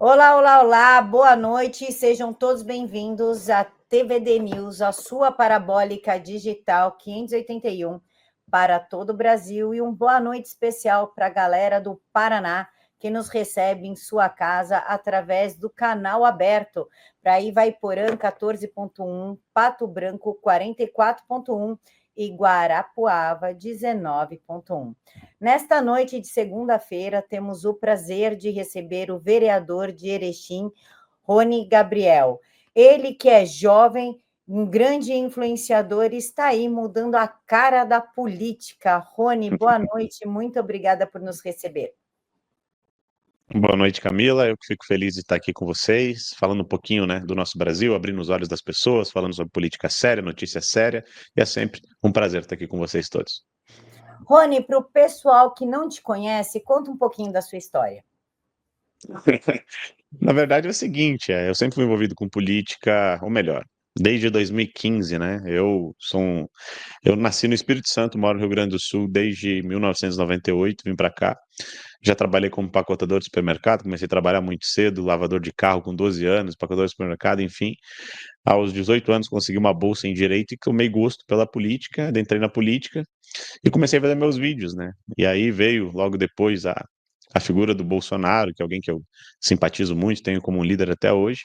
Olá, olá, olá, boa noite, sejam todos bem-vindos à TVD News, a sua parabólica digital 581 para todo o Brasil e boa noite especial para a galera do Paraná que nos recebe em sua casa através do canal aberto para Ivaiporã 14.1, Pato Branco 44.1 e Guarapuava 19.1. Nesta noite de segunda-feira, temos o prazer de receber o vereador de Erechim, Rony Gabriel. Ele que é jovem, um grande influenciador, está aí mudando a cara da política. Rony, boa noite, muito obrigada por nos receber. Boa noite, Camila. Eu que fico feliz de estar aqui com vocês, falando um pouquinho, né, do nosso Brasil, abrindo os olhos das pessoas, falando sobre política séria, notícia séria, e é sempre um prazer estar aqui com vocês todos. Rony, para o pessoal que não te conhece, conta um pouquinho da sua história. Na verdade é o seguinte, eu sempre fui envolvido com política, ou melhor, desde 2015, né? Eu nasci no Espírito Santo, moro no Rio Grande do Sul desde 1998, vim para cá. Já trabalhei como empacotador de supermercado, comecei a trabalhar muito cedo, lavador de carro com 12 anos, empacotador de supermercado, enfim. Aos 18 anos consegui uma bolsa em Direito e tomei gosto pela política, entrei na política e comecei a fazer meus vídeos, né? E aí veio logo depois a figura do Bolsonaro, que é alguém que eu simpatizo muito, tenho como um líder até hoje.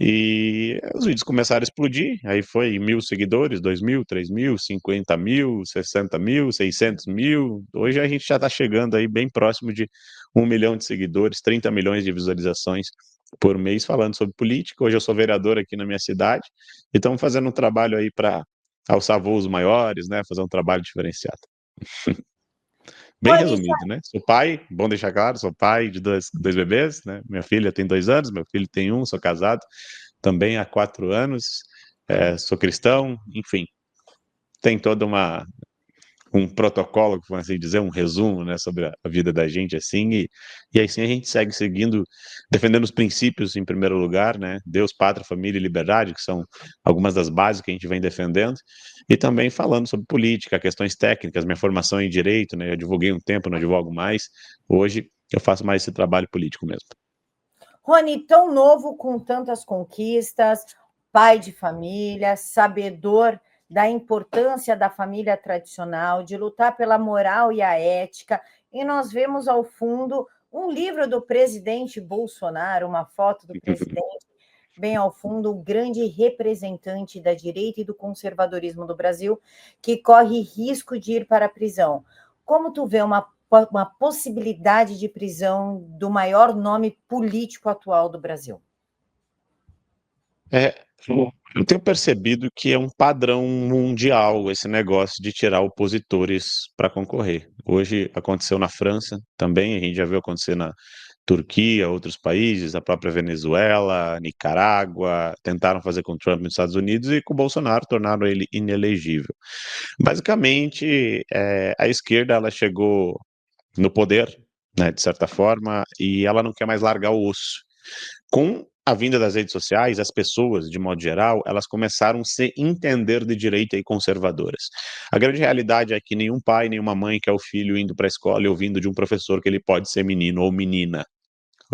E os vídeos começaram a explodir, aí foi 1.000 seguidores, 2.000, 3.000, 50.000, 60.000, 600.000. Hoje a gente já está chegando aí bem próximo de 1 milhão de seguidores, 30 milhões de visualizações por mês falando sobre política. Hoje eu sou vereador aqui na minha cidade e estamos fazendo um trabalho aí para alçar voos maiores, né? Fazer um trabalho diferenciado. Bem Rony, resumido, né? Sou pai, bom deixar claro, sou pai de dois bebês, né? Minha filha tem 2 anos, meu filho tem um, sou casado também há 4 anos, sou cristão, enfim, tem toda um protocolo, por assim dizer, um resumo, né, sobre a vida da gente, assim, e assim a gente segue seguindo, defendendo os princípios em primeiro lugar, né, Deus, pátria, família e liberdade, que são algumas das bases que a gente vem defendendo, e também falando sobre política, questões técnicas, minha formação em direito, né, eu advoguei um tempo, não advogo mais, hoje eu faço mais esse trabalho político mesmo. Rony, tão novo com tantas conquistas, pai de família, sabedor da importância da família tradicional, de lutar pela moral e a ética, e nós vemos ao fundo um livro do presidente Bolsonaro, uma foto do presidente bem ao fundo, o grande representante da direita e do conservadorismo do Brasil, que corre risco de ir para a prisão. Como tu vê uma possibilidade de prisão do maior nome político atual do Brasil? É, eu tenho percebido que é um padrão mundial esse negócio de tirar opositores para concorrer. Hoje aconteceu na França também, a gente já viu acontecer na Turquia, outros países, a própria Venezuela, Nicarágua, tentaram fazer com Trump nos Estados Unidos e com Bolsonaro tornaram ele inelegível. Basicamente, a esquerda ela chegou no poder, né, de certa forma, e ela não quer mais largar o osso. Com a vinda das redes sociais, as pessoas, de modo geral, elas começaram a se entender de direita e conservadoras. A grande realidade é que nenhum pai, nenhuma mãe quer o filho indo para a escola e ouvindo de um professor que ele pode ser menino ou menina.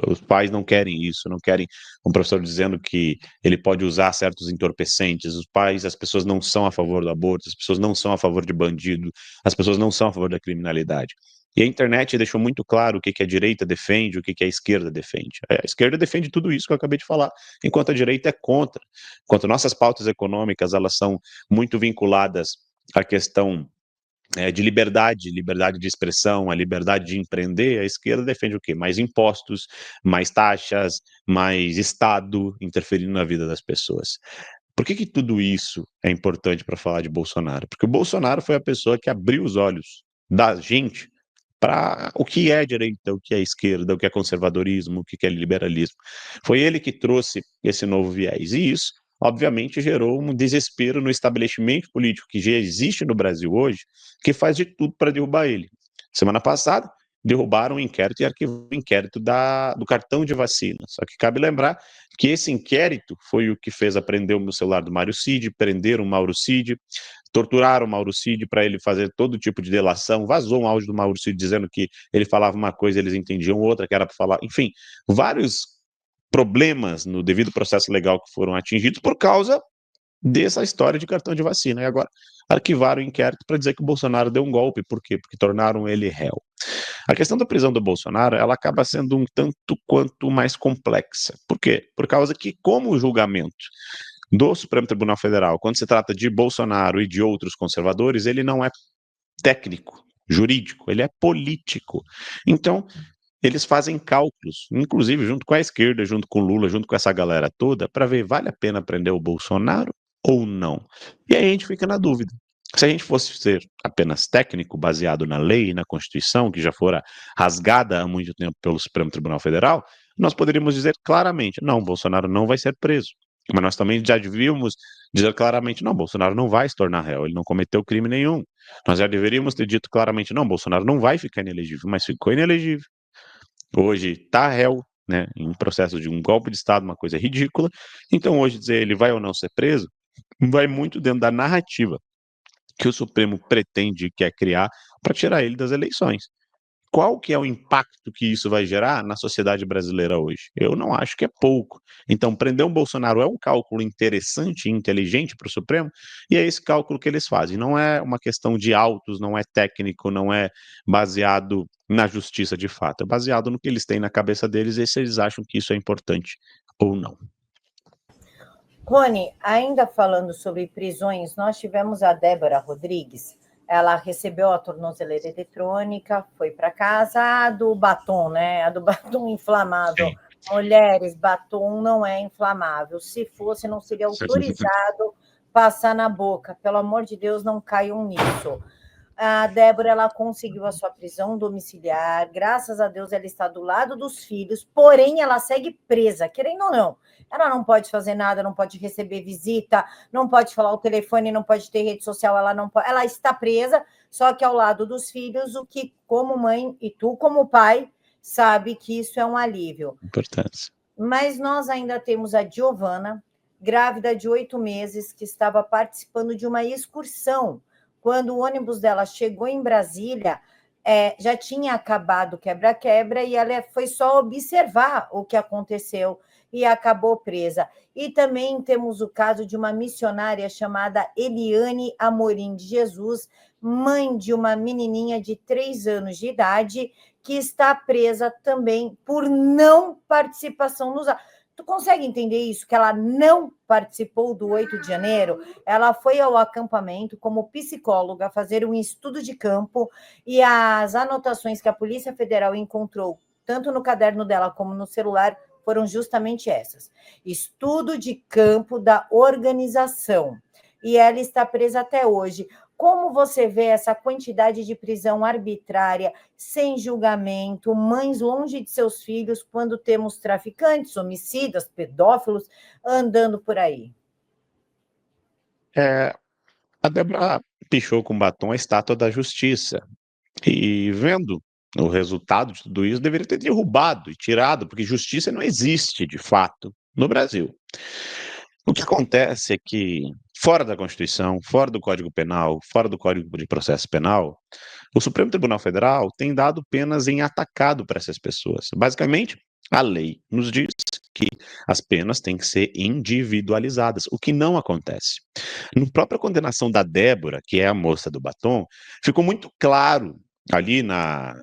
Os pais não querem isso, não querem um professor dizendo que ele pode usar certos entorpecentes. Os pais, as pessoas não são a favor do aborto, as pessoas não são a favor de bandido, as pessoas não são a favor da criminalidade. E a internet deixou muito claro o que a direita defende, o que a esquerda defende. A esquerda defende tudo isso que eu acabei de falar, enquanto a direita é contra. Enquanto nossas pautas econômicas elas são muito vinculadas à questão de liberdade de expressão, a liberdade de empreender, a esquerda defende o quê? Mais impostos, mais taxas, mais Estado interferindo na vida das pessoas. Por que tudo isso é importante para falar de Bolsonaro? Porque o Bolsonaro foi a pessoa que abriu os olhos da gente para o que é direita, o que é esquerda, o que é conservadorismo, o que é liberalismo. Foi ele que trouxe esse novo viés. E isso, obviamente, gerou um desespero no estabelecimento político que já existe no Brasil hoje, que faz de tudo para derrubar ele. Semana passada, derrubaram o inquérito e arquivaram o inquérito do cartão de vacina. Só que cabe lembrar que esse inquérito foi o que fez apreender o meu celular do Mário Cid, prenderam o Mauro Cid, torturaram o Mauro Cid para ele fazer todo tipo de delação, vazou um áudio do Mauro Cid dizendo que ele falava uma coisa, eles entendiam outra, que era para falar, enfim, vários problemas no devido processo legal que foram atingidos por causa dessa história de cartão de vacina. E agora arquivaram o inquérito para dizer que o Bolsonaro deu um golpe. Por quê? Porque tornaram ele réu. A questão da prisão do Bolsonaro, ela acaba sendo um tanto quanto mais complexa. Por quê? Por causa que, como o julgamento do Supremo Tribunal Federal, quando se trata de Bolsonaro e de outros conservadores, ele não é técnico, jurídico, ele é político. Então, eles fazem cálculos, inclusive junto com a esquerda, junto com o Lula, junto com essa galera toda, para ver vale a pena prender o Bolsonaro ou não. E aí a gente fica na dúvida. Se a gente fosse ser apenas técnico, baseado na lei e na Constituição, que já fora rasgada há muito tempo pelo Supremo Tribunal Federal, nós poderíamos dizer claramente: não, Bolsonaro não vai ser preso. Mas nós também já devíamos dizer claramente: não, Bolsonaro não vai se tornar réu, ele não cometeu crime nenhum. Nós já deveríamos ter dito claramente: não, Bolsonaro não vai ficar inelegível, mas ficou inelegível. Hoje está réu, né, em processo de um golpe de Estado, uma coisa ridícula. Então, hoje, dizer ele vai ou não ser preso, vai muito dentro da narrativa que o Supremo pretende e quer criar para tirar ele das eleições. Qual que é o impacto que isso vai gerar na sociedade brasileira hoje? Eu não acho que é pouco. Então, prender um Bolsonaro é um cálculo interessante e inteligente para o Supremo, e é esse cálculo que eles fazem. Não é uma questão de autos, não é técnico, não é baseado na justiça de fato, é baseado no que eles têm na cabeça deles e se eles acham que isso é importante ou não. Rony, ainda falando sobre prisões, nós tivemos a Débora Rodrigues. Ela recebeu a tornozeleira eletrônica, foi para casa, a do batom, né? A do batom inflamável. Sim. Mulheres, batom não é inflamável. Se fosse, não seria autorizado passar na boca. Pelo amor de Deus, não caiam nisso. A Débora, ela conseguiu a sua prisão domiciliar, graças a Deus ela está do lado dos filhos, porém ela segue presa, querendo ou não. Ela não pode fazer nada, não pode receber visita, não pode falar o telefone, não pode ter rede social, ela não pode, ela está presa, só que ao lado dos filhos, o que como mãe e tu como pai, sabe que isso é um alívio. Importante. Mas nós ainda temos a Giovana, grávida de 8 meses, que estava participando de uma excursão. Quando o ônibus dela chegou em Brasília, já tinha acabado o quebra-quebra e ela foi só observar o que aconteceu e acabou presa. E também temos o caso de uma missionária chamada Eliane Amorim de Jesus, mãe de uma menininha de 3 anos de idade, que está presa também por não participação nos atos. Tu consegue entender isso? Que ela não participou do 8 de janeiro? Ela foi ao acampamento como psicóloga fazer um estudo de campo e as anotações que a Polícia Federal encontrou, tanto no caderno dela como no celular, foram justamente essas. Estudo de campo da organização. E ela está presa até hoje. Como você vê essa quantidade de prisão arbitrária, sem julgamento, mães longe de seus filhos, quando temos traficantes, homicidas, pedófilos andando por aí? A Débora pichou com batom a estátua da justiça. E vendo o resultado de tudo isso, deveria ter derrubado e tirado, porque justiça não existe de fato no Brasil. O que acontece é que, fora da Constituição, fora do Código Penal, fora do Código de Processo Penal, o Supremo Tribunal Federal tem dado penas em atacado para essas pessoas. Basicamente, a lei nos diz que as penas têm que ser individualizadas, o que não acontece. Na própria condenação da Débora, que é a moça do batom, ficou muito claro ali na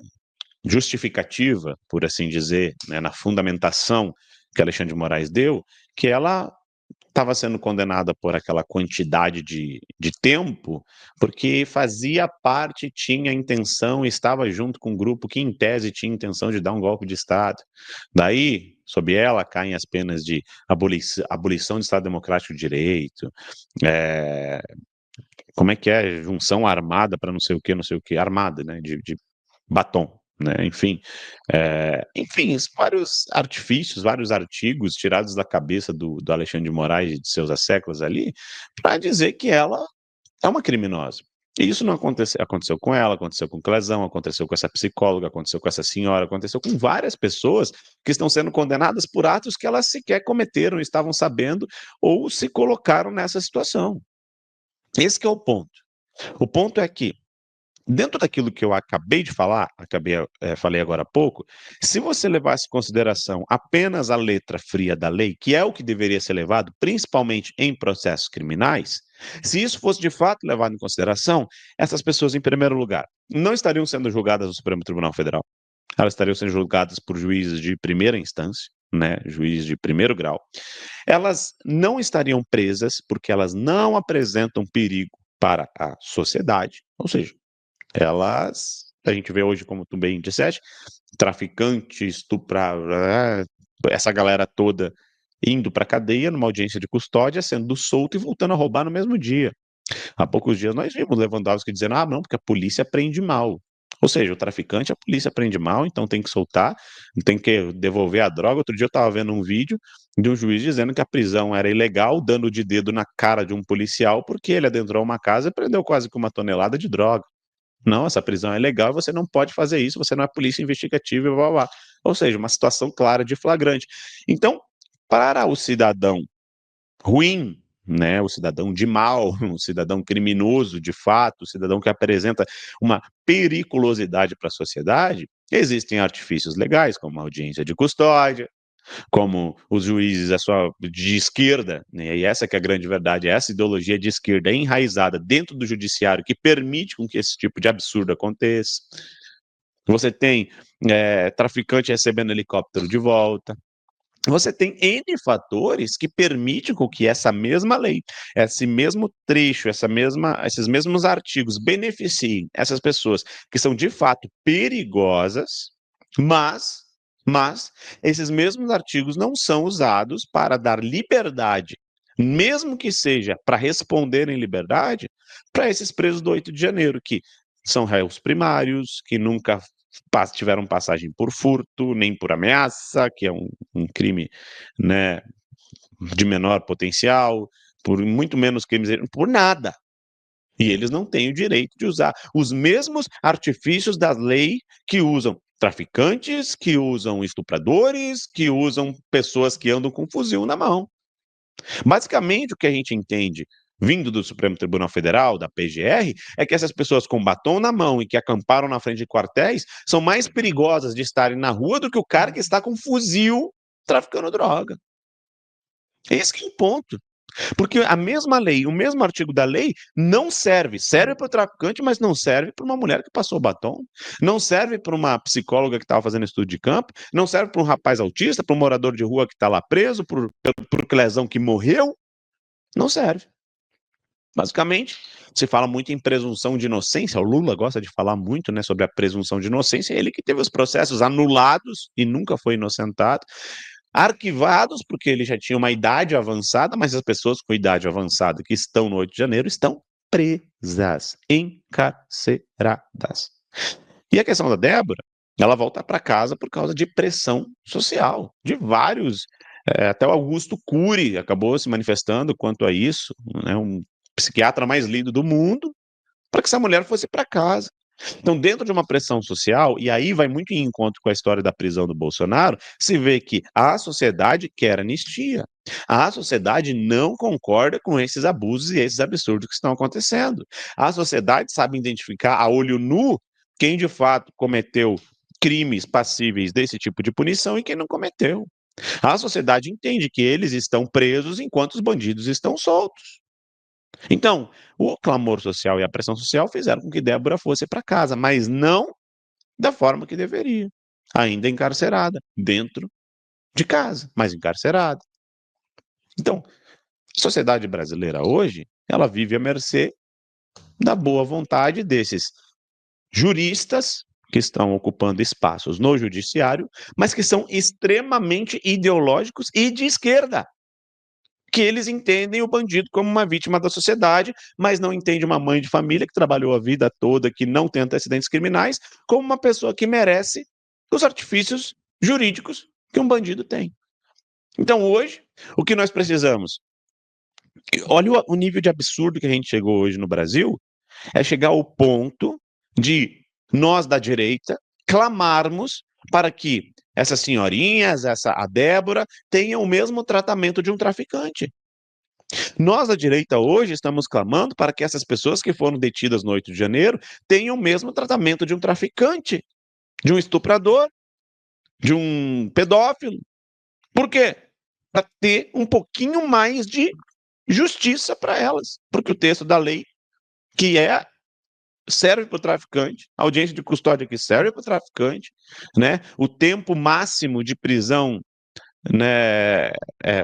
justificativa, por assim dizer, né, na fundamentação que Alexandre de Moraes deu, que ela estava sendo condenada por aquela quantidade de tempo, porque fazia parte, tinha intenção, estava junto com um grupo que, em tese, tinha intenção de dar um golpe de Estado. Daí, sob ela, caem as penas de abolição do Estado Democrático de Direito, como é que é? Junção armada para não sei o que, armada, né? De batom. Né, enfim, vários artifícios, vários artigos tirados da cabeça do Alexandre de Moraes e de seus asseclas ali, para dizer que ela é uma criminosa. E isso não aconteceu com ela, aconteceu com o Clezão, aconteceu com essa psicóloga, aconteceu com essa senhora, aconteceu com várias pessoas que estão sendo condenadas por atos que elas sequer cometeram, estavam sabendo ou se colocaram nessa situação. Esse que é o ponto. O ponto é que Dentro daquilo que eu acabei de falar, falei agora há pouco, se você levasse em consideração apenas a letra fria da lei, que é o que deveria ser levado, principalmente em processos criminais, se isso fosse de fato levado em consideração, essas pessoas, em primeiro lugar, não estariam sendo julgadas no Supremo Tribunal Federal, elas estariam sendo julgadas por juízes de primeira instância, né, juízes de primeiro grau. Elas não estariam presas porque elas não apresentam perigo para a sociedade, ou seja, a gente vê hoje, como tu bem disseste, traficante, essa galera toda indo para a cadeia numa audiência de custódia, sendo solto e voltando a roubar no mesmo dia. Há poucos dias nós vimos Lewandowski dizendo, não, porque a polícia prende mal. Ou seja, o traficante, a polícia prende mal, então tem que soltar, tem que devolver a droga. Outro dia eu estava vendo um vídeo de um juiz dizendo que a prisão era ilegal, dando de dedo na cara de um policial, porque ele adentrou uma casa e prendeu quase que 1 tonelada de droga. Não, essa prisão é legal, você não pode fazer isso, você não é polícia investigativa, blá, blá, blá. Ou seja, uma situação clara de flagrante. Então, para o cidadão ruim, né, o cidadão de mal, o cidadão criminoso de fato, o cidadão que apresenta uma periculosidade para a sociedade, existem artifícios legais, como a audiência de custódia, como os juízes de esquerda, né, e essa que é a grande verdade, essa ideologia de esquerda enraizada dentro do judiciário que permite com que esse tipo de absurdo aconteça. Você tem traficante recebendo helicóptero de volta. Você tem N fatores que permitem com que essa mesma lei, esse mesmo trecho, esses mesmos artigos beneficiem essas pessoas que são de fato perigosas, mas, mas esses mesmos artigos não são usados para dar liberdade, mesmo que seja para responder em liberdade, para esses presos do 8 de janeiro, que são réus primários, que nunca tiveram passagem por furto, nem por ameaça, que é um crime, né, de menor potencial, por muito menos crimes, por nada. E eles não têm o direito de usar os mesmos artifícios da lei que usam traficantes, que usam estupradores, que usam pessoas que andam com fuzil na mão. Basicamente, o que a gente entende vindo do Supremo Tribunal Federal, da PGR, é que essas pessoas com batom na mão e que acamparam na frente de quartéis são mais perigosas de estarem na rua do que o cara que está com fuzil traficando droga. Esse que é o ponto. Porque a mesma lei, o mesmo artigo da lei não serve para o traficante, mas não serve para uma mulher que passou batom, não serve para uma psicóloga que estava fazendo estudo de campo, não serve para um rapaz autista, para um morador de rua que está lá preso, para o clesão que morreu, não serve. Basicamente, se fala muito em presunção de inocência, o Lula gosta de falar muito, né, sobre a presunção de inocência, ele que teve os processos anulados e nunca foi inocentado, arquivados porque ele já tinha uma idade avançada, mas as pessoas com idade avançada que estão no 8 de janeiro estão presas, encarceradas. E a questão da Débora, ela volta para casa por causa de pressão social, de vários, até o Augusto Cury acabou se manifestando quanto a isso, né, um psiquiatra mais lido do mundo, para que essa mulher fosse para casa. Então, dentro de uma pressão social, e aí vai muito em encontro com a história da prisão do Bolsonaro, se vê que a sociedade quer anistia. A sociedade não concorda com esses abusos e esses absurdos que estão acontecendo. A sociedade sabe identificar a olho nu quem de fato cometeu crimes passíveis desse tipo de punição e quem não cometeu. A sociedade entende que eles estão presos enquanto os bandidos estão soltos. Então, o clamor social e a pressão social fizeram com que Débora fosse para casa, mas não da forma que deveria. Ainda encarcerada, dentro de casa, mas encarcerada. Então, a sociedade brasileira hoje, ela vive à mercê da boa vontade desses juristas que estão ocupando espaços no judiciário, mas que são extremamente ideológicos e de esquerda. Que eles entendem o bandido como uma vítima da sociedade, mas não entende uma mãe de família que trabalhou a vida toda, que não tem antecedentes criminais, como uma pessoa que merece os artifícios jurídicos que um bandido tem. Então, hoje, o que nós precisamos? Olha o nível de absurdo que a gente chegou hoje no Brasil, é chegar ao ponto de nós da direita clamarmos para que essas senhorinhas, a Débora, tenham o mesmo tratamento de um traficante. Nós, da direita, hoje, estamos clamando para que essas pessoas que foram detidas no 8 de janeiro tenham o mesmo tratamento de um traficante, de um estuprador, de um pedófilo. Por quê? Para ter um pouquinho mais de justiça para elas. Porque o texto da lei, que serve para o traficante, a audiência de custódia que serve para o traficante, né? O tempo máximo de prisão, né,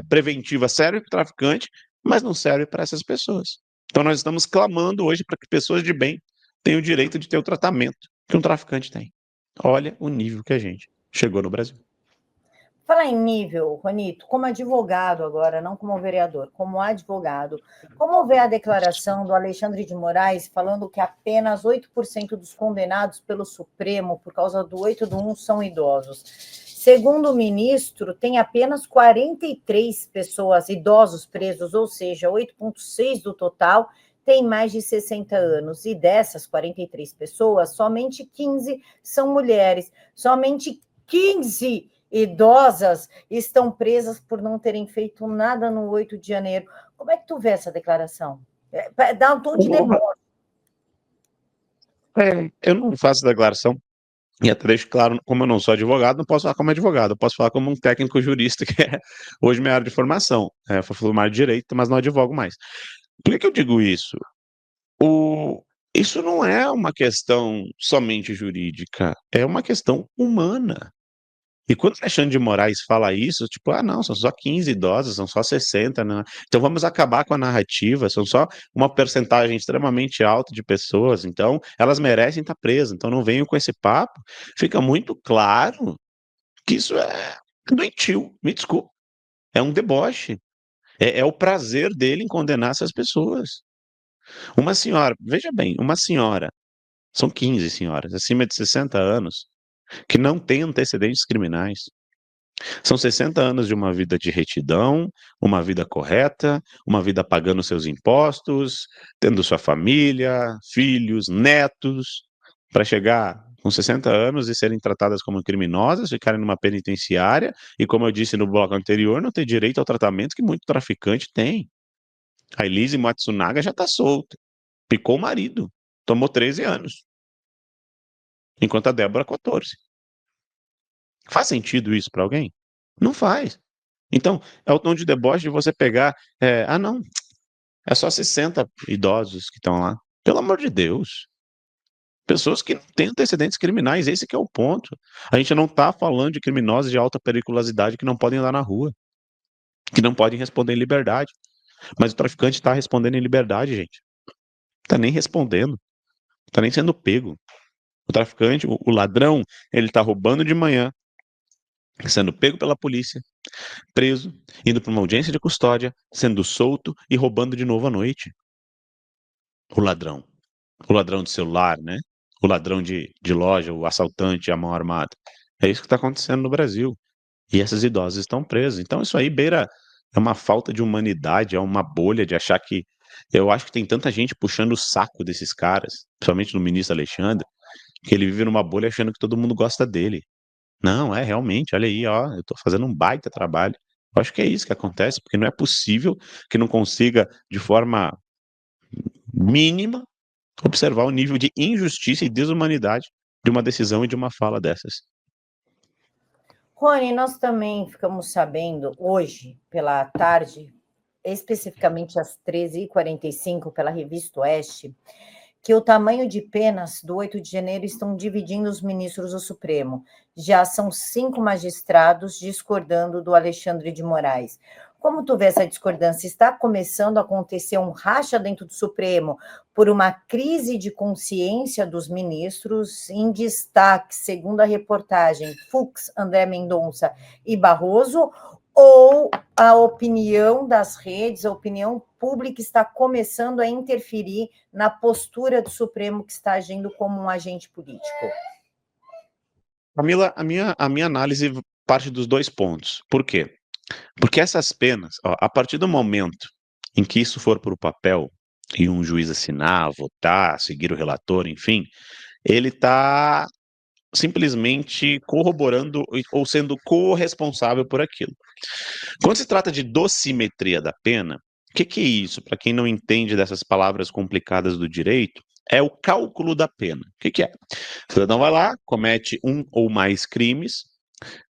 preventiva serve para o traficante, mas não serve para essas pessoas. Então nós estamos clamando hoje para que pessoas de bem tenham o direito de ter o tratamento que um traficante tem. Olha o nível que a gente chegou no Brasil. Falar em nível, Ronito, como advogado agora, não como vereador, como advogado, como vê a declaração do Alexandre de Moraes falando que apenas 8% dos condenados pelo Supremo por causa do 8 do 1 são idosos? Segundo o ministro, tem apenas 43 pessoas, idosos presos, ou seja, 8,6% do total tem mais de 60 anos. E dessas 43 pessoas, somente 15 são mulheres. Somente 15 idosas estão presas por não terem feito nada no 8 de janeiro. Como é que tu vê essa declaração? Dá um tom de deboche. Eu não faço declaração, e até deixo claro, como eu não sou advogado, não posso falar como advogado, eu posso falar como um técnico jurista, que é hoje minha área de formação. Eu fui formado em direito, mas não advogo mais. Por que eu digo isso? Isso não é uma questão somente jurídica, é uma questão humana. E quando o Alexandre de Moraes fala isso, tipo, não, são só 15 idosos, são só 60, né? Então vamos acabar com a narrativa, são só uma percentagem extremamente alta de pessoas, então elas merecem estar presas, então não venham com esse papo. Fica muito claro que isso é doentio, me desculpe, é um deboche, é o prazer dele em condenar essas pessoas. Uma senhora, veja bem, uma senhora, são 15 senhoras, acima de 60 anos, que não têm antecedentes criminais. São 60 anos de uma vida de retidão, uma vida correta, uma vida pagando seus impostos, tendo sua família, filhos, netos, para chegar com 60 anos e serem tratadas como criminosas, ficarem numa penitenciária e, como eu disse no bloco anterior, não ter direito ao tratamento que muito traficante tem. A Elise Matsunaga já está solta, picou o marido, tomou 13 anos, enquanto a Débora 14. Faz sentido isso para alguém? Não faz. Então, é o tom de deboche de você pegar, não, é só 60 idosos que estão lá. Pelo amor de Deus. Pessoas que não têm antecedentes criminais, esse que é o ponto. A gente não está falando de criminosos de alta periculosidade que não podem andar na rua, que não podem responder em liberdade. Mas o traficante está respondendo em liberdade, gente. Está nem respondendo, está nem sendo pego. O traficante, o ladrão, ele está roubando de manhã, sendo pego pela polícia, preso, indo para uma audiência de custódia, sendo solto e roubando de novo à noite. O ladrão. O ladrão de celular, né? O ladrão de loja, o assaltante, a mão armada. É isso que está acontecendo no Brasil. E essas idosas estão presas. Então, isso aí é uma falta de humanidade, é uma bolha de achar que. Eu acho que tem tanta gente puxando o saco desses caras, principalmente no ministro Alexandre, que ele vive numa bolha achando que todo mundo gosta dele. Não, realmente, olha aí, ó, eu tô fazendo um baita trabalho. Eu acho que é isso que acontece, porque não é possível que não consiga, de forma mínima, observar o nível de injustiça e desumanidade de uma decisão e de uma fala dessas. Rony, nós também ficamos sabendo hoje, pela tarde, especificamente às 13h45, pela Revista Oeste, que o tamanho de penas do 8 de janeiro estão dividindo os ministros do Supremo. Já são 5 magistrados discordando do Alexandre de Moraes. Como tu vê essa discordância? Está começando a acontecer um racha dentro do Supremo por uma crise de consciência dos ministros, em destaque, segundo a reportagem, Fux, André Mendonça e Barroso, ou a opinião das redes, a opinião pública está começando a interferir na postura do Supremo, que está agindo como um agente político? Camila, a minha análise parte dos dois pontos. Por quê? Porque essas penas, ó, a partir do momento em que isso for para o papel e um juiz assinar, votar, seguir o relator, enfim, ele está simplesmente corroborando ou sendo corresponsável por aquilo. Quando se trata de dosimetria da pena, O que é isso? Para quem não entende dessas palavras complicadas do direito, é o cálculo da pena. O que é? O cidadão vai lá, comete um ou mais crimes,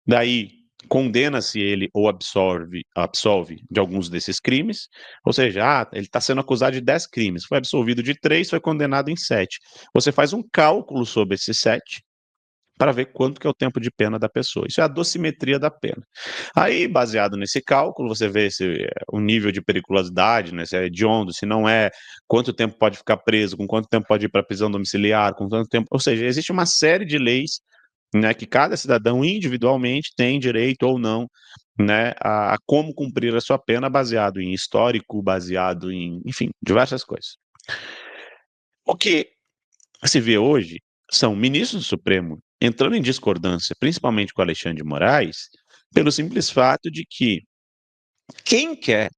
daí condena-se ele ou absolve de alguns desses crimes, ou seja, ele está sendo acusado de 10 crimes, foi absolvido de 3, foi condenado em 7. Você faz um cálculo sobre esses 7 para ver quanto que é o tempo de pena da pessoa. Isso é a dosimetria da pena. Aí, baseado nesse cálculo, você vê o nível de periculosidade, né, se é hediondo, se não é, quanto tempo pode ficar preso, com quanto tempo pode ir para prisão domiciliar, com quanto tempo. Ou seja, existe uma série de leis, né, que cada cidadão individualmente tem direito ou não, né, a como cumprir a sua pena, baseado em histórico, baseado em, enfim, diversas coisas. O que se vê hoje são ministros do Supremo entrando em discordância, principalmente com Alexandre de Moraes, pelo simples fato de que quem quer,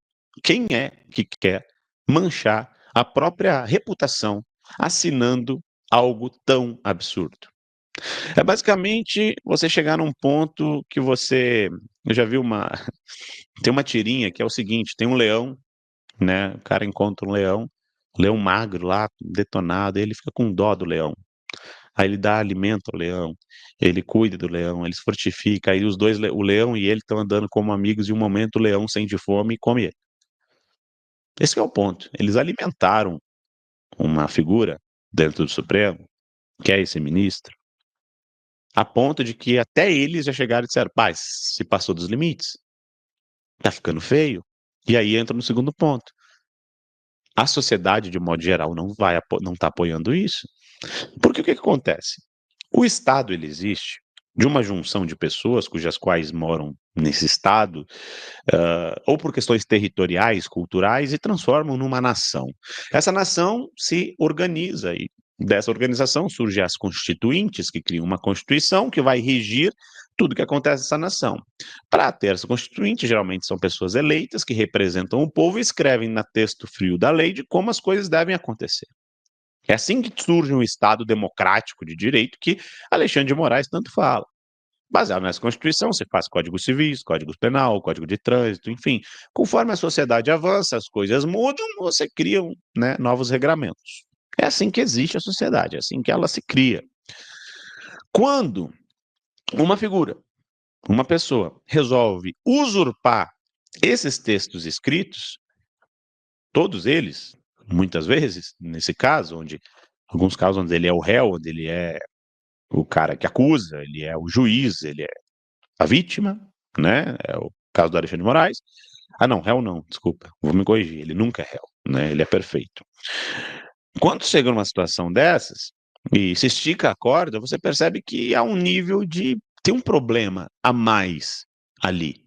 quem é que quer manchar a própria reputação assinando algo tão absurdo? É basicamente você chegar num ponto que você. Eu já vi uma. Tem uma tirinha que é o seguinte: tem um leão, né? O cara encontra um leão magro lá, detonado, e ele fica com dó do leão. Aí ele dá alimento ao leão, ele cuida do leão, ele se fortifica, aí os dois, o leão e ele estão andando como amigos, e um momento o leão sente fome e come ele. Esse que é o ponto. Eles alimentaram uma figura dentro do Supremo, que é esse ministro, a ponto de que até eles já chegaram e disseram, pai, se passou dos limites, tá ficando feio. E aí entra no segundo ponto. A sociedade, de modo geral, não está apoiando isso. Porque o que acontece? O Estado ele existe de uma junção de pessoas cujas quais moram nesse Estado, ou por questões territoriais, culturais, e transformam numa nação. Essa nação se organiza e dessa organização surgem as constituintes, que criam uma constituição que vai regir tudo que acontece nessa nação. Para ter essa constituinte, geralmente são pessoas eleitas que representam o povo e escrevem no texto frio da lei de como as coisas devem acontecer. É assim que surge um Estado democrático de direito que Alexandre de Moraes tanto fala. Baseado nessa Constituição, você faz códigos civis, código penal, código de trânsito, enfim. Conforme a sociedade avança, as coisas mudam, você cria, né, novos regramentos. É assim que existe a sociedade, é assim que ela se cria. Quando uma figura, uma pessoa, resolve usurpar esses textos escritos, todos eles, muitas vezes, nesse caso, alguns casos onde ele é o réu, onde ele é o cara que acusa, ele é o juiz, ele é a vítima, né? É o caso do Alexandre de Moraes. Ah, não, réu não, desculpa, vou me corrigir, ele nunca é réu, né? Ele é perfeito. Quando chega numa situação dessas e se estica a corda, você percebe que há um nível de. Tem um problema a mais ali.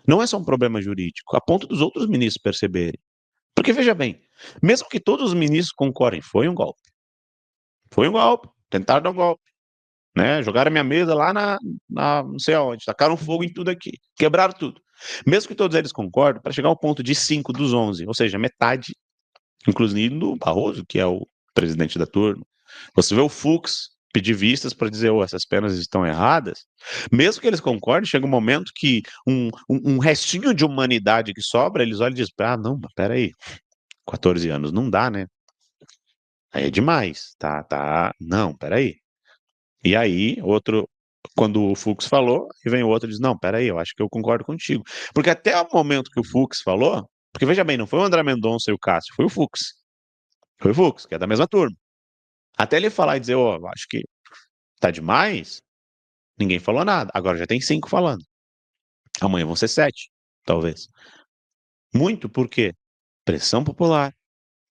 Não é só um problema jurídico, a ponto dos outros ministros perceberem. Porque, veja bem, mesmo que todos os ministros concordem, foi um golpe. Foi um golpe, tentaram dar um golpe. Né? Jogaram a minha mesa lá não sei aonde, tacaram fogo em tudo aqui, quebraram tudo. Mesmo que todos eles concordem, para chegar ao ponto de 5 dos 11, ou seja, metade, inclusive do Barroso, que é o presidente da turma, você vê o Fux pedir vistas para dizer, oh, essas penas estão erradas, mesmo que eles concordem, chega um momento que um restinho de humanidade que sobra, eles olham e dizem, ah, não, peraí, 14 anos não dá, né? Aí é demais, não, peraí. E aí, quando o Fux falou, e vem o outro e diz, não, peraí, eu acho que eu concordo contigo. Porque até o momento que o Fux falou, porque veja bem, não foi o André Mendonça e o Cássio, foi o Fux. Foi o Fux, que é da mesma turma. Até ele falar e dizer, ó, oh, acho que tá demais, ninguém falou nada. Agora já tem 5 falando. Amanhã vão ser 7, talvez. Muito porque pressão popular,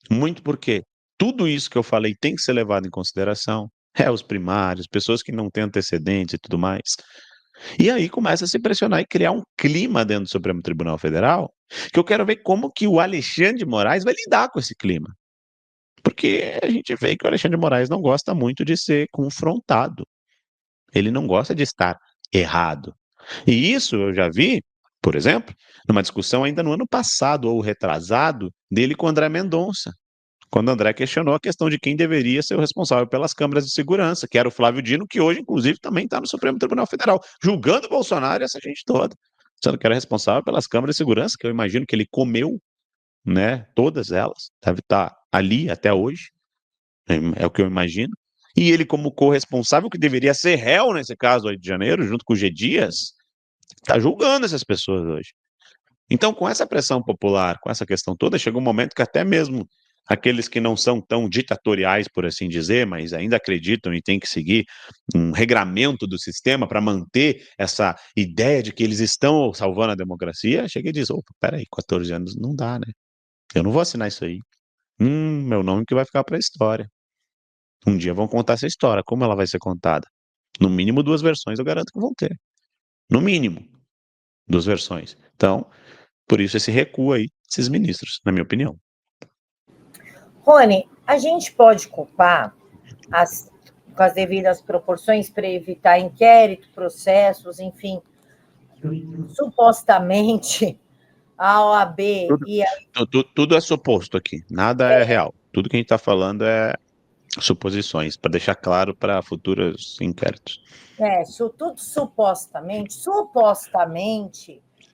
muito porque tudo isso que eu falei tem que ser levado em consideração. Réus primários, pessoas que não têm antecedentes e tudo mais. E aí começa a se pressionar e criar um clima dentro do Supremo Tribunal Federal, que eu quero ver como que o Alexandre de Moraes vai lidar com esse clima. Porque a gente vê que o Alexandre de Moraes não gosta muito de ser confrontado. Ele não gosta de estar errado. E isso eu já vi, por exemplo, numa discussão ainda no ano passado ou retrasado dele com o André Mendonça, quando o André questionou a questão de quem deveria ser o responsável pelas câmaras de segurança, que era o Flávio Dino, que hoje, inclusive, também está no Supremo Tribunal Federal, julgando o Bolsonaro e essa gente toda, sendo que era responsável pelas câmaras de segurança, que eu imagino que ele comeu, né? Todas elas, deve estar ali até hoje, é o que eu imagino. E ele, como corresponsável, que deveria ser réu nesse caso aí de janeiro, junto com o G. Dias, está julgando essas pessoas hoje. Então, com essa pressão popular, com essa questão toda, chegou um momento que até mesmo aqueles que não são tão ditatoriais, por assim dizer, mas ainda acreditam e têm que seguir um regramento do sistema para manter essa ideia de que eles estão salvando a democracia, chega e diz, opa, peraí, 14 anos não dá, né? Eu não vou assinar isso aí. Meu nome que vai ficar para a história. Um dia vão contar essa história. Como ela vai ser contada? No mínimo duas versões eu garanto que vão ter. No mínimo duas versões. Então, por isso esse recuo aí, esses ministros, na minha opinião. Rony, a gente pode culpar com as devidas proporções para evitar inquérito, processos, enfim, supostamente a OAB Tudo, e a... tudo é suposto aqui, nada é real. Tudo que a gente está falando é suposições, para deixar claro para futuros inquéritos. tudo supostamente,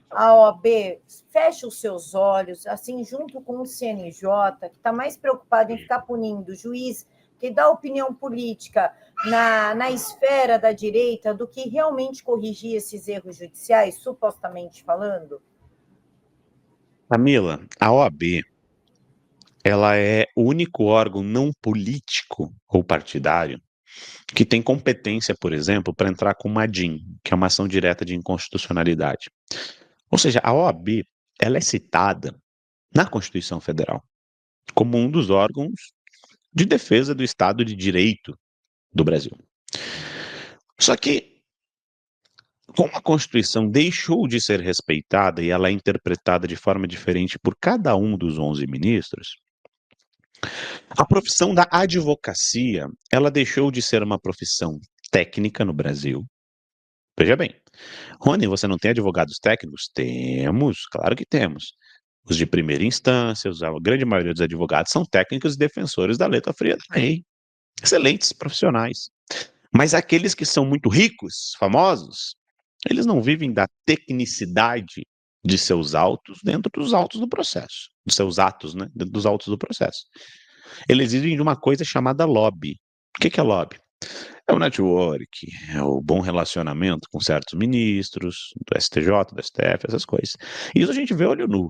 a OAB fecha os seus olhos, assim, junto com o CNJ, que está mais preocupado em ficar punindo o juiz que dá opinião política na esfera da direita do que realmente corrigir esses erros judiciais, supostamente falando? Camila, a OAB, ela é o único órgão não político ou partidário que tem competência, por exemplo, para entrar com uma DIN, que é uma ação direta de inconstitucionalidade. Ou seja, a OAB, ela é citada na Constituição Federal como um dos órgãos de defesa do Estado de Direito do Brasil. Só que, como a Constituição deixou de ser respeitada e ela é interpretada de forma diferente por cada um dos 11 ministros, a profissão da advocacia, ela deixou de ser uma profissão técnica no Brasil. Veja bem, Rony, você não tem advogados técnicos? Temos, claro que temos. Os de primeira instância, a grande maioria dos advogados são técnicos e defensores da letra fria da lei. Excelentes profissionais. Mas aqueles que são muito ricos, famosos, eles não vivem da tecnicidade de seus autos dentro dos autos do processo. De seus atos, né? Dentro dos autos do processo. Eles vivem de uma coisa chamada lobby. O que é lobby? É o network, é o bom relacionamento com certos ministros, do STJ, do STF, essas coisas. Isso a gente vê olho nu.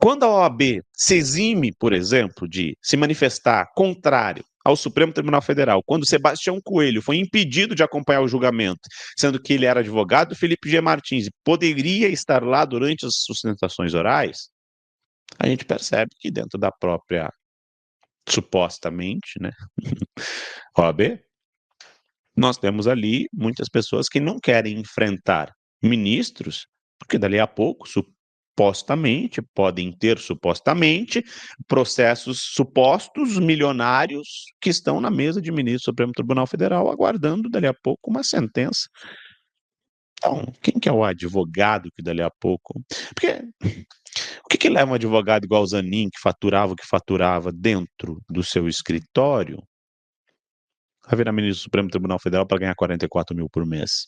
Quando a OAB se exime, por exemplo, de se manifestar contrário ao Supremo Tribunal Federal, quando Sebastião Coelho foi impedido de acompanhar o julgamento, sendo que ele era advogado, Felipe G. Martins poderia estar lá durante as sustentações orais, a gente percebe que dentro da própria, supostamente, né, OAB, nós temos ali muitas pessoas que não querem enfrentar ministros, porque dali a pouco, supostamente, podem ter supostamente processos supostos milionários que estão na mesa de ministro do Supremo Tribunal Federal aguardando dali a pouco uma sentença. Então, quem que é o advogado que dali a pouco... Porque o que leva um advogado igual o Zanin, que faturava o que faturava dentro do seu escritório, a virar ministro do Supremo Tribunal Federal para ganhar 44 mil por mês?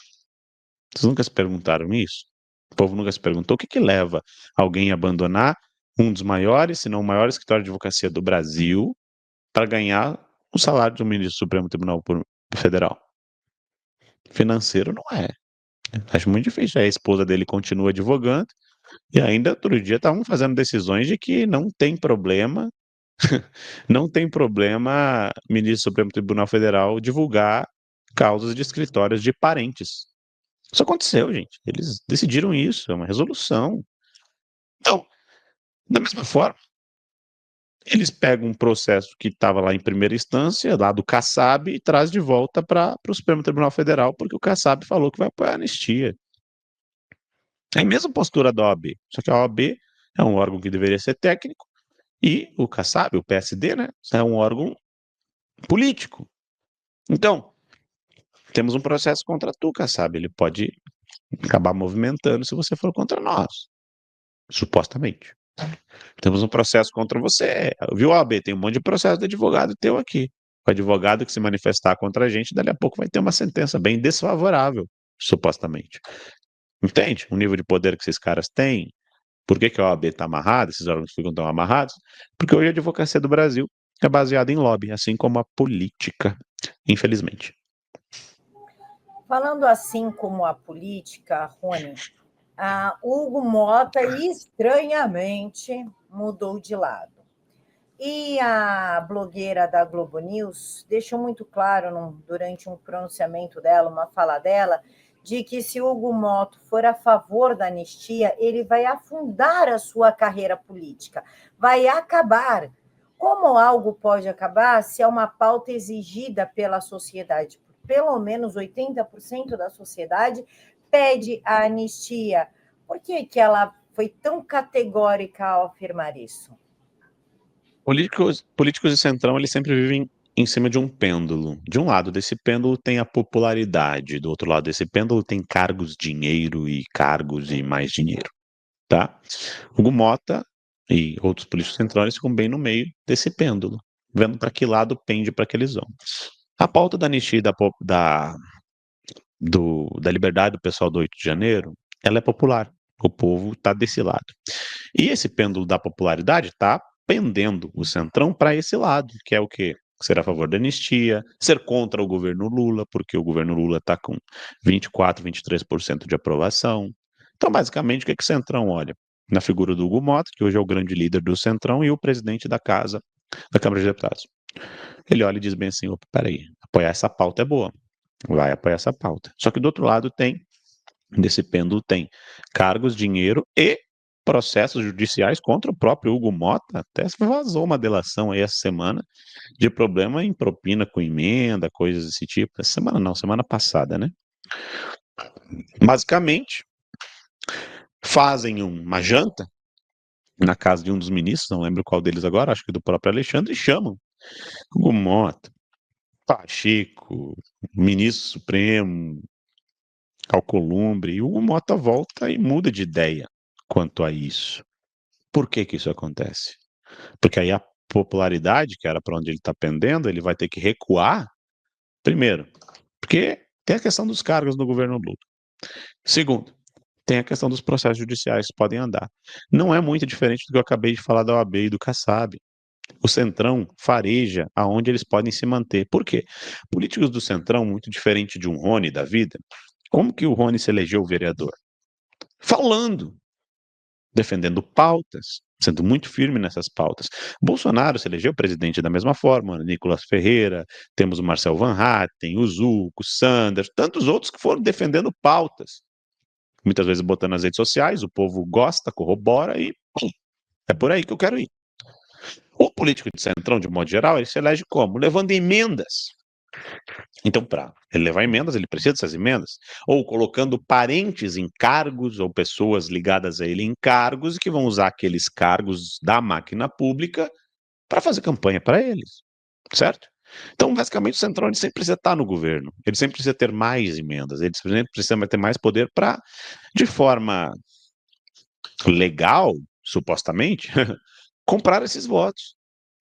Vocês nunca se perguntaram isso? O povo nunca se perguntou o que leva alguém a abandonar um dos maiores, se não o maior escritório de advocacia do Brasil para ganhar o salário do ministro do Supremo Tribunal Federal? Financeiro não é. Acho muito difícil. A esposa dele continua advogando e ainda outro dia estavam fazendo decisões de que não tem problema, não tem problema ministro do Supremo Tribunal Federal divulgar causas de escritórios de parentes. Isso aconteceu, gente. Eles decidiram isso, é uma resolução. Então, da mesma forma, eles pegam um processo que estava lá em primeira instância, lá do Kassab, e traz de volta para o Supremo Tribunal Federal, porque o Kassab falou que vai apoiar a anistia. É a mesma postura da OAB, só que a OAB é um órgão que deveria ser técnico, e o Kassab, o PSD, né, é um órgão político. Então, temos um processo contra tu, Kassab, ele pode acabar movimentando se você for contra nós, supostamente. Temos um processo contra você. Viu, AB? Tem um monte de processo de advogado teu aqui. O advogado que se manifestar contra a gente, dali a pouco vai ter uma sentença bem desfavorável, supostamente. Entende? O nível de poder que esses caras têm. Por que a OAB está amarrada, esses órgãos ficam tão amarrados? Porque hoje a advocacia do Brasil é baseada em lobby, assim como a política, infelizmente. Falando assim como a política, Rony, a Hugo Mota estranhamente mudou de lado. E a blogueira da Globo News deixou muito claro durante um pronunciamento dela, uma fala dela, de que se Hugo Mota for a favor da anistia, ele vai afundar a sua carreira política, vai acabar. Como algo pode acabar se é uma pauta exigida pela sociedade? Pelo menos 80% da sociedade pede a anistia. Por que ela foi tão categórica ao afirmar isso? Políticos de centrão, eles sempre vivem em cima de um pêndulo. De um lado desse pêndulo tem a popularidade, do outro lado desse pêndulo tem cargos, dinheiro e cargos e mais dinheiro, tá? Hugo Mota e outros políticos centrais ficam bem no meio desse pêndulo, vendo para que lado pende para que eles vão. A pauta da anistia e da liberdade do pessoal do 8 de janeiro, ela é popular. O povo está desse lado. E esse pêndulo da popularidade está pendendo o centrão para esse lado, que é o quê? Ser a favor da anistia, ser contra o governo Lula, porque o governo Lula está com 24, 23% de aprovação. Então, basicamente, o que o centrão olha? Na figura do Hugo Mota, que hoje é o grande líder do centrão, e o presidente da casa, da Câmara de Deputados. Ele olha e diz bem assim, opa, peraí, apoiar essa pauta é boa, vai apoiar essa pauta. Só que do outro lado desse pêndulo tem cargos, dinheiro e processos judiciais contra o próprio Hugo Mota. Até vazou uma delação aí essa semana de problema em propina com emenda, coisas desse tipo. Essa semana não, semana passada, né? Basicamente, fazem uma janta na casa de um dos ministros, não lembro qual deles agora, acho que do próprio Alexandre, e chamam Hugo Mota, Pacheco, ministro Supremo, Alcolumbre, e o Hugo Mota volta e muda de ideia quanto a isso. Por que que isso acontece? Porque aí a popularidade, que era para onde ele está pendendo, ele vai ter que recuar, primeiro, porque tem a questão dos cargos no governo Lula. Segundo, tem a questão dos processos judiciais que podem andar. Não é muito diferente do que eu acabei de falar da OAB e do Kassab. O Centrão fareja aonde eles podem se manter. Por quê? Políticos do Centrão, muito diferente de um Rony da vida, como que o Rony se elegeu vereador? Falando, defendendo pautas, sendo muito firme nessas pautas. Bolsonaro se elegeu presidente da mesma forma, Nicolas Ferreira, temos o Marcel Van Hatten, o Zucco, o Sanders, tantos outros que foram defendendo pautas. Muitas vezes botando nas redes sociais, o povo gosta, corrobora e é por aí que eu quero ir. O político de centrão, de modo geral, ele se elege como? Levando emendas. Então, para ele levar emendas, ele precisa dessas emendas. Ou colocando parentes em cargos, ou pessoas ligadas a ele em cargos, que vão usar aqueles cargos da máquina pública para fazer campanha para eles. Certo? Então, basicamente, o Centrão ele sempre precisa estar no governo. Ele sempre precisa ter mais emendas. Ele sempre precisa ter mais poder para, de forma legal, supostamente, comprar esses votos.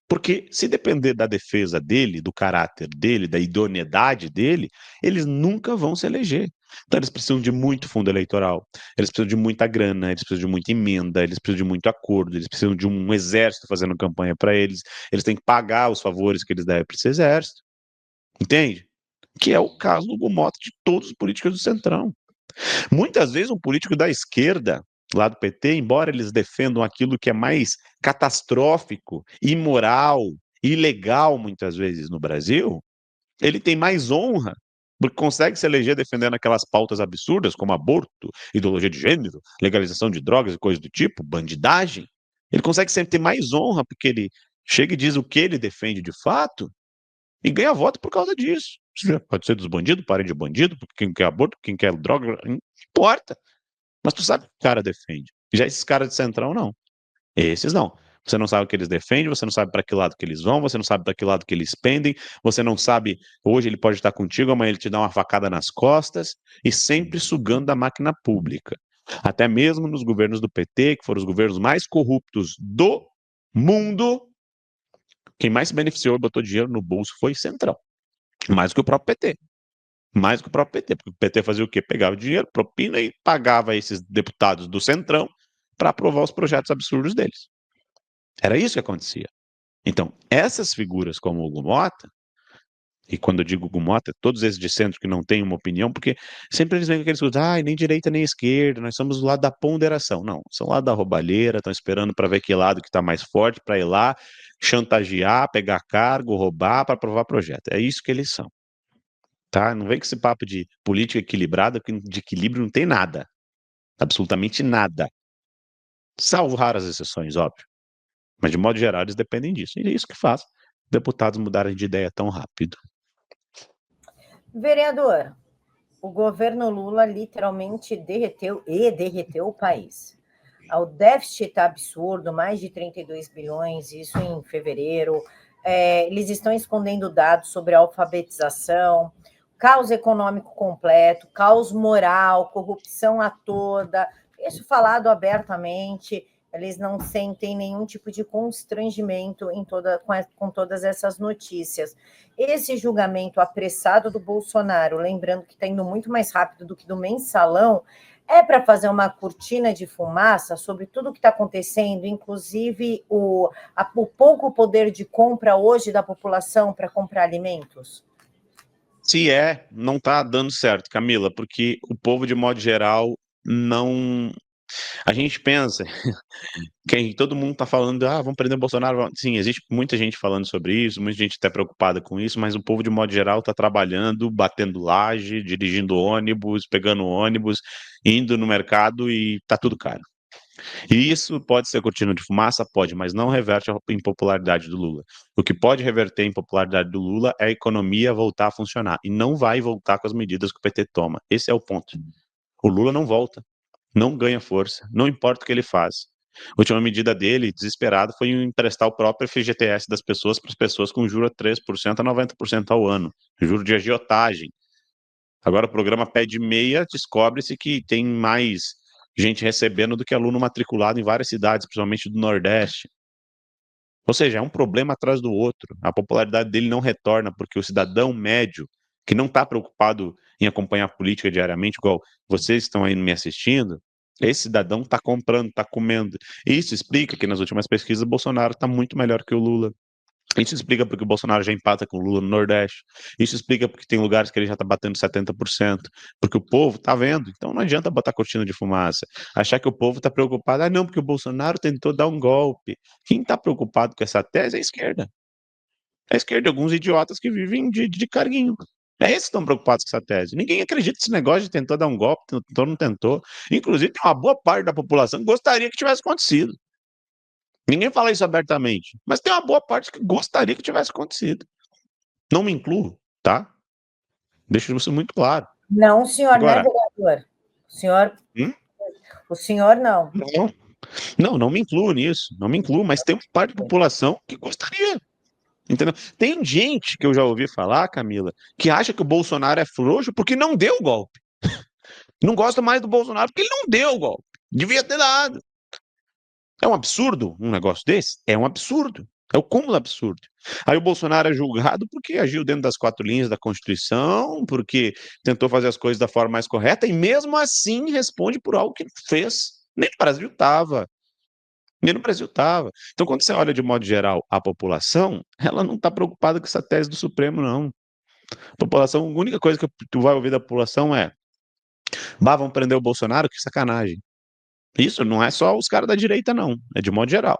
Porque se depender da defesa dele, do caráter dele, da idoneidade dele, eles nunca vão se eleger. Então eles precisam de muito fundo eleitoral, eles precisam de muita grana, eles precisam de muita emenda, eles precisam de muito acordo, eles precisam de um exército fazendo campanha para eles têm que pagar os favores que eles devem para esse exército. Entende? Que é o caso do Gumota de todos os políticos do Centrão. Muitas vezes um político da esquerda, lá do PT, embora eles defendam aquilo que é mais catastrófico, imoral, ilegal muitas vezes no Brasil, ele tem mais honra, porque consegue se eleger defendendo aquelas pautas absurdas como aborto, ideologia de gênero, legalização de drogas e coisas do tipo, bandidagem. Ele consegue sempre ter mais honra porque ele chega e diz o que ele defende de fato e ganha voto por causa disso. Pode ser dos bandidos, parem de bandido, porque quem quer aborto, quem quer droga, não importa. Mas tu sabe o que o cara defende. Já esses caras de centrão, não. Esses não. Você não sabe o que eles defendem, você não sabe para que lado que eles vão, você não sabe para que lado que eles pendem, você não sabe, hoje ele pode estar contigo, amanhã ele te dá uma facada nas costas, e sempre sugando da máquina pública. Até mesmo nos governos do PT, que foram os governos mais corruptos do mundo, quem mais se beneficiou e botou dinheiro no bolso foi Centrão. Mais que o próprio PT. Mais que o próprio PT, porque o PT fazia o quê? Pegava dinheiro, propina e pagava esses deputados do Centrão para aprovar os projetos absurdos deles. Era isso que acontecia. Então, essas figuras como o Hugo Mota, e quando eu digo Hugo Mota, todos esses de centro que não têm uma opinião, porque sempre eles vêm com aqueles discursos, nem direita nem esquerda, nós somos do lado da ponderação. Não, são lá da roubalheira, estão esperando para ver que lado que está mais forte, para ir lá, chantagear, pegar cargo, roubar para aprovar projeto. É isso que eles são. Tá? Não vem com esse papo de política equilibrada, que de equilíbrio não tem nada. Absolutamente nada. Salvo raras exceções, óbvio. Mas, de modo geral, eles dependem disso. E é isso que faz deputados mudarem de ideia tão rápido. Vereador, o governo Lula literalmente derreteu o país. O déficit está absurdo, mais de 32 bilhões, isso em fevereiro. Eles estão escondendo dados sobre a alfabetização, caos econômico completo, caos moral, corrupção a toda. Isso falado abertamente. Eles não sentem nenhum tipo de constrangimento com todas essas notícias. Esse julgamento apressado do Bolsonaro, lembrando que está indo muito mais rápido do que do mensalão, é para fazer uma cortina de fumaça sobre tudo o que está acontecendo, inclusive o pouco poder de compra hoje da população para comprar alimentos? Se não está dando certo, Camila, porque o povo, de modo geral, não. A gente pensa que todo mundo está falando, vamos prender o Bolsonaro. Sim, existe muita gente falando sobre isso, muita gente até preocupada com isso, mas o povo, de modo geral, está trabalhando, batendo laje, dirigindo ônibus, pegando ônibus, indo no mercado e está tudo caro. E isso pode ser cortina de fumaça? Pode, mas não reverte a impopularidade do Lula. O que pode reverter a impopularidade do Lula é a economia voltar a funcionar. E não vai voltar com as medidas que o PT toma. Esse é o ponto. O Lula não volta, não ganha força, não importa o que ele faz. A última medida dele, desesperado, foi emprestar o próprio FGTS das pessoas para as pessoas com juros a 3% a 90% ao ano. Juro de agiotagem. Agora o programa pé de meia, descobre-se que tem mais gente recebendo do que aluno matriculado em várias cidades, principalmente do Nordeste. Ou seja, é um problema atrás do outro. A popularidade dele não retorna porque o cidadão médio, que não está preocupado em acompanhar a política diariamente, igual vocês estão aí me assistindo, esse cidadão está comprando, está comendo. Isso explica que nas últimas pesquisas o Bolsonaro está muito melhor que o Lula. Isso explica porque o Bolsonaro já empata com o Lula no Nordeste. Isso explica porque tem lugares que ele já está batendo 70%. Porque o povo está vendo. Então não adianta botar cortina de fumaça. Achar que o povo está preocupado. Não, porque o Bolsonaro tentou dar um golpe. Quem está preocupado com essa tese é a esquerda. É a esquerda, alguns idiotas que vivem de carguinho. É esses que estão preocupados com essa tese. Ninguém acredita nesse negócio de tentou dar um golpe, tentou, não tentou. Inclusive, tem uma boa parte da população que gostaria que tivesse acontecido. Ninguém fala isso abertamente, mas tem uma boa parte que gostaria que tivesse acontecido. Não me incluo, tá? Deixo isso muito claro. Não, senhor, Agora, né, vereador? O senhor não. Não me incluo nisso, não me incluo, mas tem uma parte da população que gostaria. Entendeu? Tem gente que eu já ouvi falar, Camila, que acha que o Bolsonaro é frouxo porque não deu o golpe. Não gosta mais do Bolsonaro porque ele não deu o golpe. Devia ter dado. É um absurdo um negócio desse? É um absurdo. É o cúmulo absurdo. Aí o Bolsonaro é julgado porque agiu dentro das 4 linhas da Constituição, porque tentou fazer as coisas da forma mais correta e mesmo assim responde por algo que fez. Nem no Brasil estava. Nem no Brasil estava. Então, quando você olha de modo geral a população, ela não está preocupada com essa tese do Supremo, não. A população, a única coisa que tu vai ouvir da população é: vão prender o Bolsonaro? Que sacanagem. Isso não é só os caras da direita, não. É de modo geral.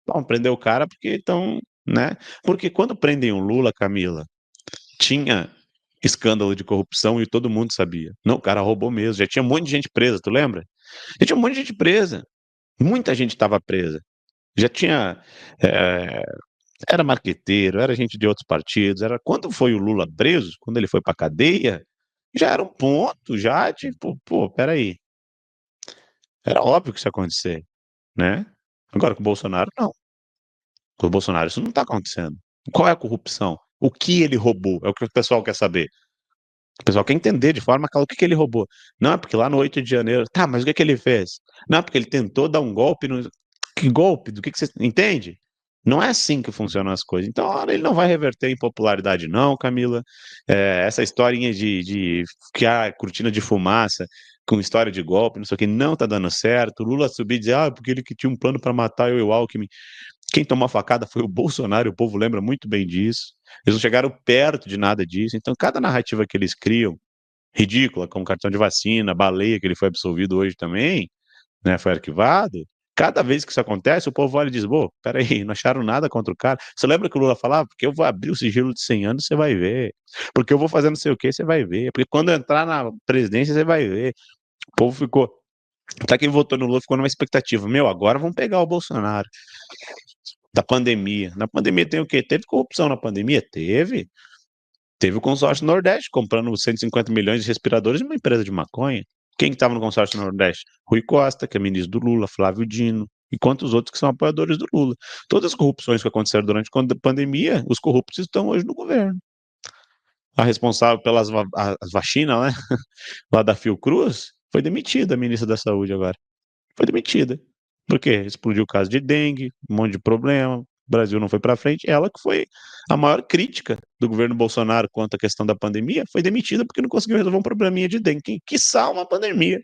Vamos prender o cara porque estão, né? Porque quando prendem o Lula, Camila, tinha escândalo de corrupção e todo mundo sabia. Não, o cara roubou mesmo. Já tinha um monte de gente presa, tu lembra? Já tinha um monte de gente presa. Muita gente estava presa. Já tinha. é, Era marqueteiro, era gente de outros partidos. Era quando foi o Lula preso, quando ele foi para cadeia, já era um ponto, já tipo, pô, peraí. Era óbvio que isso ia acontecer, né? Agora com o Bolsonaro, não. Com o Bolsonaro isso não está acontecendo. Qual é a corrupção? O que ele roubou? É o que o pessoal quer saber. O pessoal quer entender de forma clara o que ele roubou. Não é porque lá no 8 de janeiro. Tá, mas o que ele fez? Não é porque ele tentou dar um golpe. Que golpe? Do que você. Entende? Não é assim que funcionam as coisas. Então, olha, ele não vai reverter em popularidade, não, Camila. Essa historinha de que há cortina de fumaça. com história de golpe, não sei o que, não tá dando certo. O Lula subir e dizer, porque ele que tinha um plano para matar eu e o Alckmin. Quem tomou a facada foi o Bolsonaro, o povo lembra muito bem disso. Eles não chegaram perto de nada disso. Então, cada narrativa que eles criam, ridícula, como cartão de vacina, baleia, que ele foi absolvido hoje também, né, foi arquivado. Cada vez que isso acontece, o povo olha e diz, peraí, não acharam nada contra o cara. Você lembra que o Lula falava, porque eu vou abrir o sigilo de 100 anos, você vai ver. Porque eu vou fazer não sei o que, você vai ver. Porque quando eu entrar na presidência, você vai ver. O povo ficou, até quem votou no Lula ficou numa expectativa, agora vão pegar o Bolsonaro. Da pandemia. Na pandemia tem o quê? Teve corrupção na pandemia? Teve. Teve o consórcio Nordeste comprando 150 milhões de respiradores de uma empresa de maconha. Quem estava no consórcio Nordeste? Rui Costa, que é ministro do Lula, Flávio Dino, e quantos outros que são apoiadores do Lula. Todas as corrupções que aconteceram durante a pandemia, os corruptos estão hoje no governo. A responsável pelas as vacinas, né, lá da Fiocruz, foi demitida, a ministra da Saúde agora. Foi demitida. Por quê? Explodiu o caso de dengue, um monte de problema, o Brasil não foi para frente. Ela que foi a maior crítica do governo Bolsonaro quanto à questão da pandemia, foi demitida porque não conseguiu resolver um probleminha de dengue. Quiçá uma pandemia.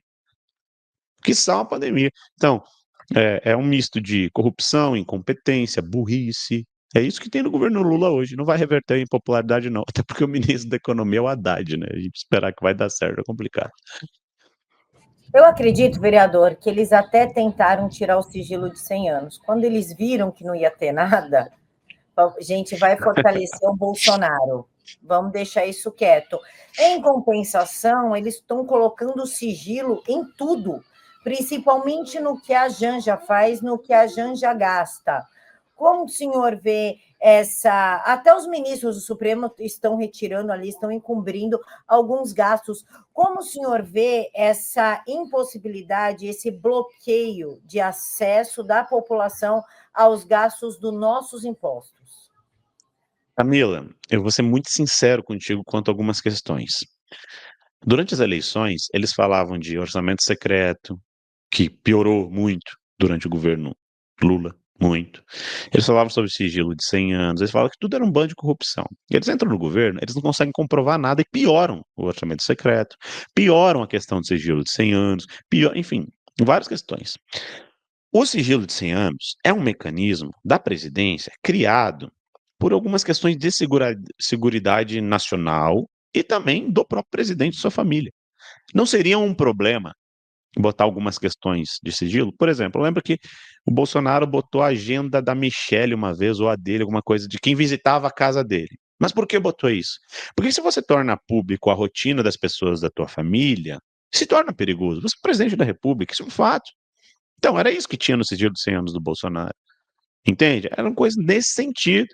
Quiçá uma pandemia. Então, é um misto de corrupção, incompetência, burrice. É isso que tem no governo Lula hoje. Não vai reverter em popularidade, não. Até porque o ministro da Economia é o Haddad, né? A gente esperar que vai dar certo é complicado. Eu acredito, vereador, que eles até tentaram tirar o sigilo de 100 anos. Quando eles viram que não ia ter nada, a gente vai fortalecer o Bolsonaro. Vamos deixar isso quieto. Em compensação, eles estão colocando sigilo em tudo, principalmente no que a Janja faz, no que a Janja gasta. Como o senhor vê essa. Até os ministros do Supremo estão retirando ali, estão encobrindo alguns gastos. Como o senhor vê essa impossibilidade, esse bloqueio de acesso da população aos gastos dos nossos impostos? Camila, eu vou ser muito sincero contigo quanto a algumas questões. Durante as eleições, eles falavam de orçamento secreto, que piorou muito durante o governo Lula, muito. Eles falavam sobre sigilo de 100 anos, eles falavam que tudo era um bando de corrupção. E eles entram no governo, eles não conseguem comprovar nada e pioram o orçamento secreto, pioram a questão do sigilo de 100 anos, enfim, várias questões. O sigilo de 100 anos é um mecanismo da presidência criado por algumas questões de seguridade nacional e também do próprio presidente e sua família. Não seria um problema botar algumas questões de sigilo? Por exemplo, lembra que o Bolsonaro botou a agenda da Michelle uma vez, ou a dele, alguma coisa, de quem visitava a casa dele. Mas por que botou isso? Porque se você torna público a rotina das pessoas da tua família, se torna perigoso. Você é presidente da República, isso é um fato. Então, era isso que tinha no sigilo de 100 anos do Bolsonaro. Entende? Era uma coisa nesse sentido.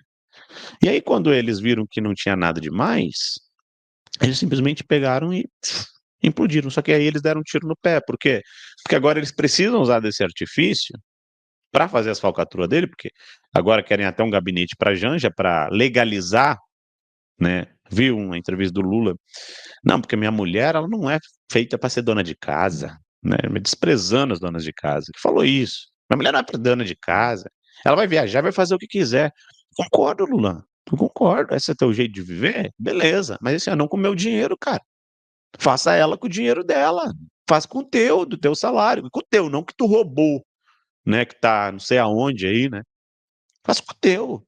E aí, quando eles viram que não tinha nada demais, eles simplesmente pegaram e implodiram. Só que aí eles deram um tiro no pé. Por quê? Porque agora eles precisam usar desse artifício para fazer as falcatruas dele, porque agora querem até um gabinete para Janja, para legalizar, né? Viu uma entrevista do Lula? Não, porque minha mulher, ela não é feita para ser dona de casa, né? Me desprezando as donas de casa. Que falou isso? Minha mulher não é para dona de casa. Ela vai viajar, vai fazer o que quiser. Concordo, Lula. Eu concordo. Esse é teu jeito de viver? Beleza. Mas esse é não com o meu dinheiro, cara. Faça ela com o dinheiro dela. Faz com o teu, do teu salário. Com o teu, não que tu roubou, né? Que tá não sei aonde aí, né? Faz com o teu.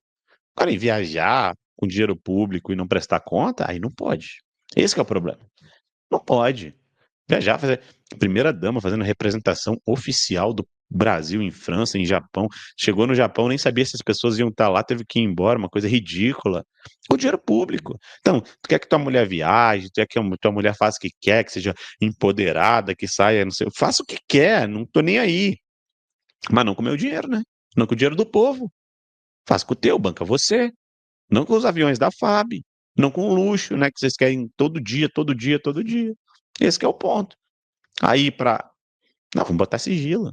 Agora, em viajar com dinheiro público e não prestar conta, aí não pode. Esse que é o problema. Não pode. Viajar, fazer primeira-dama fazendo representação oficial do Brasil em França, em Japão. Chegou no Japão, nem sabia se as pessoas iam estar lá, teve que ir embora, uma coisa ridícula. O dinheiro público. Então, tu quer que tua mulher viaje, tu quer que tua mulher faça o que quer, que seja empoderada, que saia, não sei, faça o que quer, não tô nem aí. Mas não com o meu dinheiro, né? Não com o dinheiro do povo. Faz com o teu, banca você. Não com os aviões da FAB. Não com o luxo, né? Que vocês querem todo dia, todo dia, todo dia. Esse que é o ponto. Aí para. Não, vamos botar sigilo.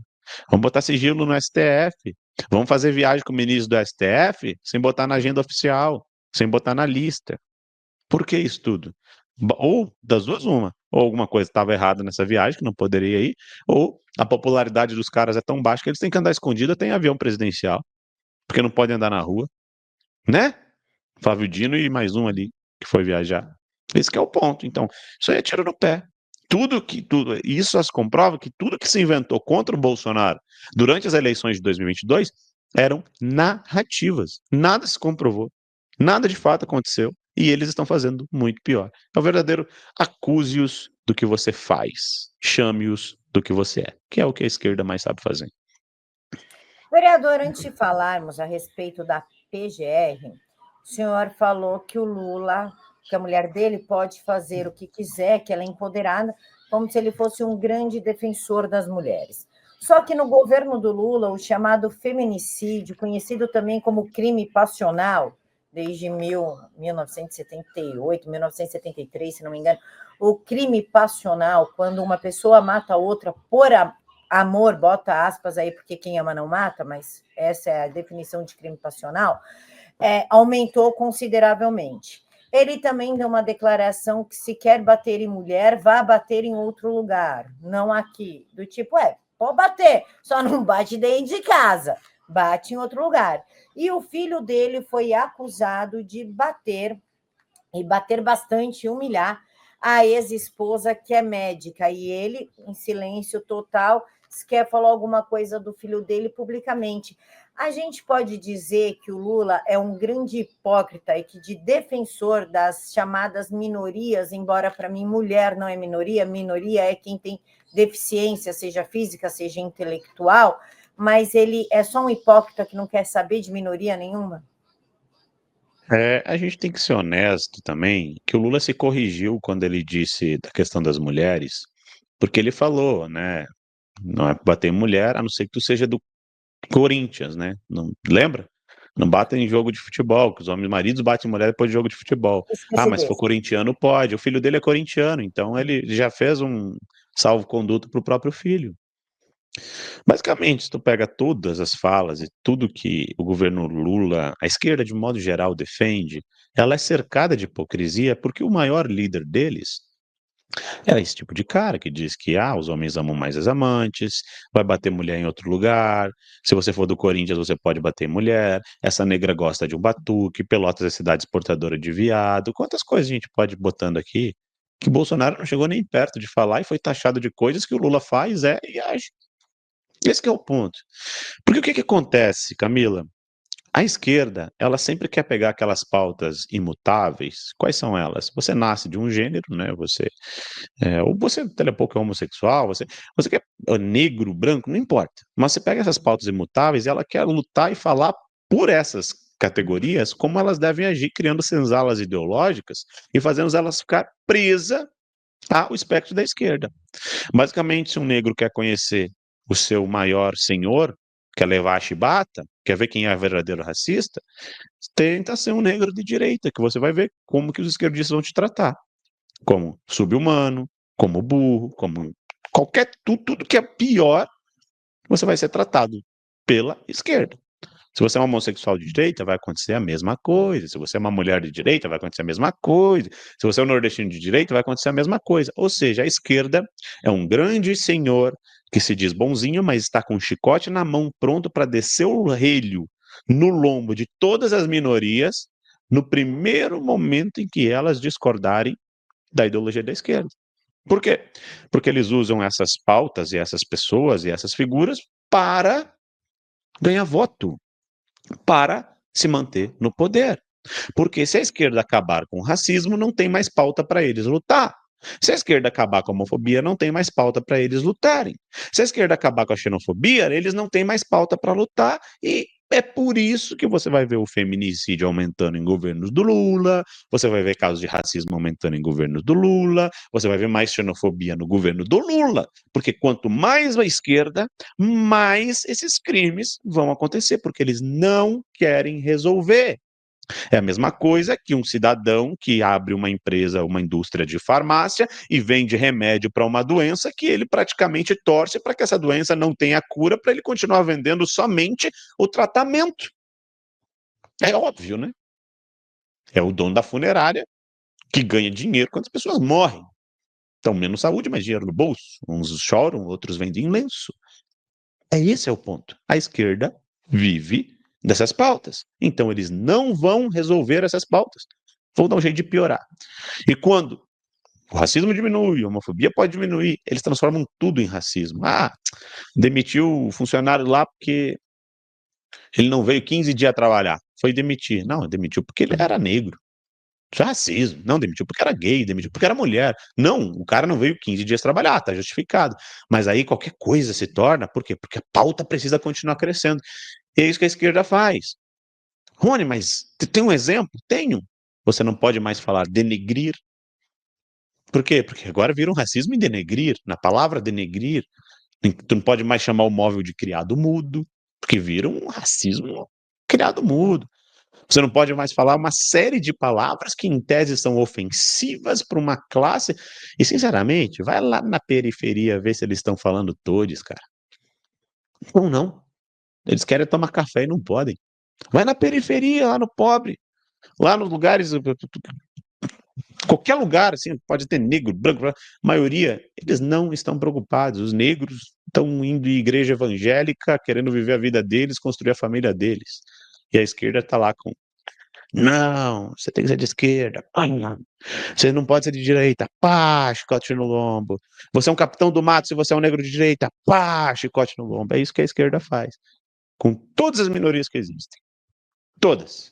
Vamos botar sigilo no STF. Vamos fazer viagem com o ministro do STF sem botar na agenda oficial, sem botar na lista. Por que isso tudo? Ou das duas, uma. Ou alguma coisa estava errada nessa viagem, que não poderia ir, ou a popularidade dos caras é tão baixa que eles têm que andar escondido até em avião presidencial, porque não podem andar na rua, né? Flávio Dino e mais um ali que foi viajar. Esse que é o ponto. Então, isso aí é tiro no pé. Isso as comprova que tudo que se inventou contra o Bolsonaro durante as eleições de 2022 eram narrativas. Nada se comprovou, nada de fato aconteceu e eles estão fazendo muito pior. É o verdadeiro acuse-os do que você faz, chame-os do que você é, que é o que a esquerda mais sabe fazer. Vereador, antes de falarmos a respeito da PGR, o senhor falou que o Lula, que a mulher dele pode fazer o que quiser, que ela é empoderada, como se ele fosse um grande defensor das mulheres. Só que no governo do Lula, o chamado feminicídio, conhecido também como crime passional, desde 1978, 1973, se não me engano, o crime passional, quando uma pessoa mata a outra por amor, bota aspas aí, porque quem ama não mata, mas essa é a definição de crime passional, aumentou consideravelmente. Ele também deu uma declaração que se quer bater em mulher, vá bater em outro lugar, não aqui. Do tipo, pode bater, só não bate dentro de casa, bate em outro lugar. E o filho dele foi acusado de bater, e bater bastante, humilhar a ex-esposa, que é médica, e ele, em silêncio total, quer falar alguma coisa do filho dele publicamente. A gente pode dizer que o Lula é um grande hipócrita e que de defensor das chamadas minorias, embora para mim mulher não é minoria, minoria é quem tem deficiência, seja física, seja intelectual, mas ele é só um hipócrita que não quer saber de minoria nenhuma? A gente tem que ser honesto também, que o Lula se corrigiu quando ele disse da questão das mulheres, porque ele falou, né? Não é pra bater em mulher, a não ser que tu seja do Corinthians, né? Não, lembra? Não batem em jogo de futebol, que os homens maridos batem em mulher depois de jogo de futebol. Ah, Esqueci mas se for desse. corintiano, pode. O filho dele é corintiano, então ele já fez um salvo-conduto pro próprio filho. Basicamente, se tu pega todas as falas e tudo que o governo Lula, a esquerda de modo geral defende, ela é cercada de hipocrisia porque o maior líder deles é esse tipo de cara que diz que os homens amam mais as amantes, vai bater mulher em outro lugar, se você for do Corinthians você pode bater em mulher, essa negra gosta de um batuque, Pelotas é cidade exportadora de viado, quantas coisas a gente pode ir botando aqui que Bolsonaro não chegou nem perto de falar e foi taxado de coisas que o Lula faz e age. Esse que é o ponto. Porque o que que acontece, Camila? A esquerda, ela sempre quer pegar aquelas pautas imutáveis. Quais são elas? Você nasce de um gênero, né? Ou você daqui a pouco é homossexual, você quer negro, branco, não importa. Mas você pega essas pautas imutáveis e ela quer lutar e falar por essas categorias como elas devem agir, criando senzalas ideológicas e fazendo elas ficar presas ao espectro da esquerda. Basicamente, se um negro quer conhecer o seu maior senhor, quer levar a chibata, quer ver quem é o verdadeiro racista, tenta ser um negro de direita, que você vai ver como que os esquerdistas vão te tratar. Como sub-humano, como burro, como tudo que é pior, você vai ser tratado pela esquerda. Se você é um homossexual de direita, vai acontecer a mesma coisa. Se você é uma mulher de direita, vai acontecer a mesma coisa. Se você é um nordestino de direita, vai acontecer a mesma coisa. Ou seja, a esquerda é um grande senhor que se diz bonzinho, mas está com um chicote na mão, pronto para descer o relho no lombo de todas as minorias no primeiro momento em que elas discordarem da ideologia da esquerda. Por quê? Porque eles usam essas pautas e essas pessoas e essas figuras para ganhar voto, para se manter no poder. Porque se a esquerda acabar com o racismo, não tem mais pauta para eles lutar. Se a esquerda acabar com a homofobia, não tem mais pauta para eles lutarem. Se a esquerda acabar com a xenofobia, eles não têm mais pauta para lutar e é por isso que você vai ver o feminicídio aumentando em governos do Lula, você vai ver casos de racismo aumentando em governos do Lula, você vai ver mais xenofobia no governo do Lula, porque quanto mais a esquerda, mais esses crimes vão acontecer, porque eles não querem resolver. É a mesma coisa que um cidadão que abre uma empresa, uma indústria de farmácia e vende remédio para uma doença que ele praticamente torce para que essa doença não tenha cura, para ele continuar vendendo somente o tratamento. É óbvio, né? É o dono da funerária que ganha dinheiro quando as pessoas morrem. Então, menos saúde, mais dinheiro no bolso. Uns choram, outros vendem lenço. Esse é o ponto. A esquerda vive dessas pautas. Então, eles não vão resolver essas pautas. Vão dar um jeito de piorar. E quando O racismo diminui, a homofobia pode diminuir. Eles transformam tudo em racismo. Ah, demitiu o funcionário lá porque ele não veio 15 dias trabalhar. Foi demitir. Não, demitiu porque ele era negro. Isso é racismo. Não, demitiu porque era gay, demitiu porque era mulher. Não, o cara não veio 15 dias trabalhar, tá justificado. Mas aí qualquer coisa se torna, por quê? Porque a pauta precisa continuar crescendo. E é isso que a esquerda faz. Rony, mas tem um exemplo? Tenho. Você não pode mais falar denegrir. Por quê? Porque agora vira um racismo em denegrir. Na palavra denegrir, tu não pode mais chamar o móvel de criado mudo, porque vira um racismo criado mudo. Você não pode mais falar uma série de palavras que, em tese, são ofensivas para uma classe. E, sinceramente, vai lá na periferia ver se eles estão falando todes, cara. Ou não. Eles querem tomar café e não podem. Vai na periferia, lá no pobre, lá nos lugares, qualquer lugar, assim, pode ter negro, branco, a maioria, eles não estão preocupados. Os negros estão indo em igreja evangélica, querendo viver a vida deles, construir a família deles. E a esquerda está lá com não, você tem que ser de esquerda. Você não pode ser de direita. Pá, chicote no lombo. Você é um capitão do mato se você é um negro de direita. Pá, chicote no lombo. É isso que a esquerda faz. Com todas as minorias que existem. Todas.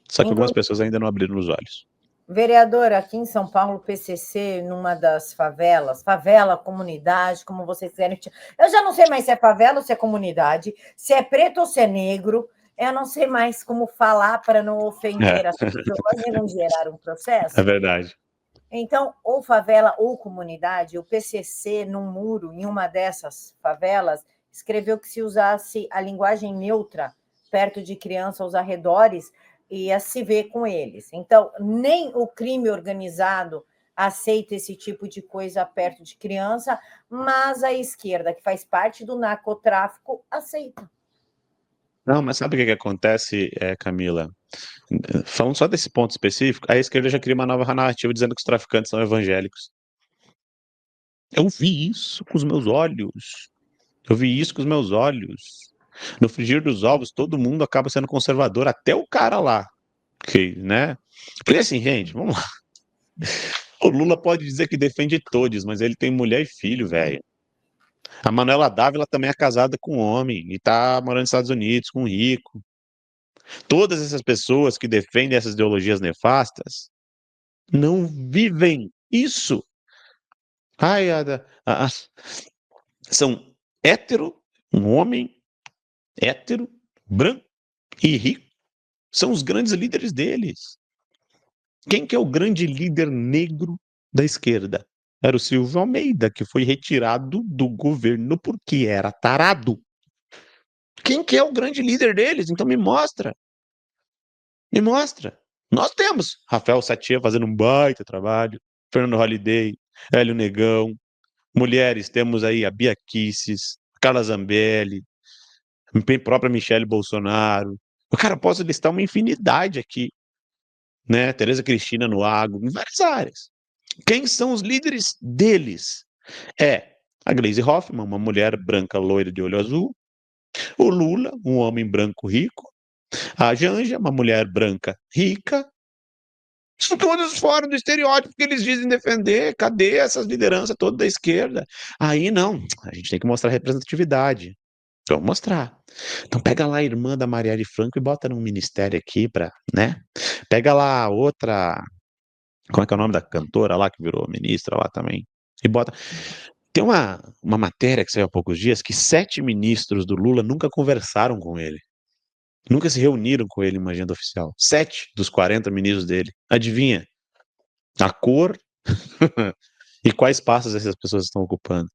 Só que algumas pessoas ainda não abriram os olhos. Vereador, aqui em São Paulo, PCC, numa das favelas, favela, comunidade, como vocês quiserem. Eu já não sei mais se é favela ou se é comunidade, se é preto ou se é negro. Eu não sei mais como falar para não ofender as pessoas e não gerar um processo. É verdade. Então, ou favela ou comunidade, o PCC, num muro, em uma dessas favelas, escreveu que se usasse a linguagem neutra perto de crianças aos arredores, ia se ver com eles. Então, nem o crime organizado aceita esse tipo de coisa perto de criança, mas a esquerda, que faz parte do narcotráfico, aceita. Não, mas sabe o que acontece, Camila? Falando só desse ponto específico, a esquerda já cria uma nova narrativa dizendo que os traficantes são evangélicos. Eu vi isso com os meus olhos. Eu vi isso com os meus olhos. No frigir dos ovos, todo mundo acaba sendo conservador, até o cara lá. Que, né? Porque assim, gente, vamos lá. O Lula pode dizer que defende todos, mas ele tem mulher e filho, velho. A Manuela Dávila também é casada com um homem e tá morando nos Estados Unidos com um rico. Todas essas pessoas que defendem essas ideologias nefastas não vivem isso. Ai, são hétero, um homem hétero, branco e rico. São os grandes líderes deles. Quem que é o grande líder negro da esquerda? Era o Silvio Almeida, que foi retirado do governo porque era tarado. Quem que é o grande líder deles? Então me mostra. Me mostra. Nós temos Rafael Satia fazendo um baita trabalho, Fernando Holliday, Hélio Negão, mulheres, temos aí a Bia Kicis, Carla Zambelli, a própria Michele Bolsonaro. Cara, posso listar uma infinidade aqui, né? Tereza Cristina no Agro, em várias áreas. Quem são os líderes deles? É a Gleisi Hoffmann, uma mulher branca loira de olho azul, o Lula, um homem branco rico, a Janja, uma mulher branca rica. São todos fora do estereótipo que eles dizem defender. Cadê essas lideranças todas da esquerda? Aí não, a gente tem que mostrar representatividade. Vamos mostrar. Então pega lá a irmã da Marielle Franco e bota num ministério aqui para, né? Pega lá a outra, como é que é o nome da cantora lá que virou ministra lá também? E bota. Tem uma matéria que saiu há poucos dias que 7 ministros do Lula nunca conversaram com ele. Nunca se reuniram com ele em uma agenda oficial. 7 dos 40 ministros dele. Adivinha? A cor e quais passos essas pessoas estão ocupando.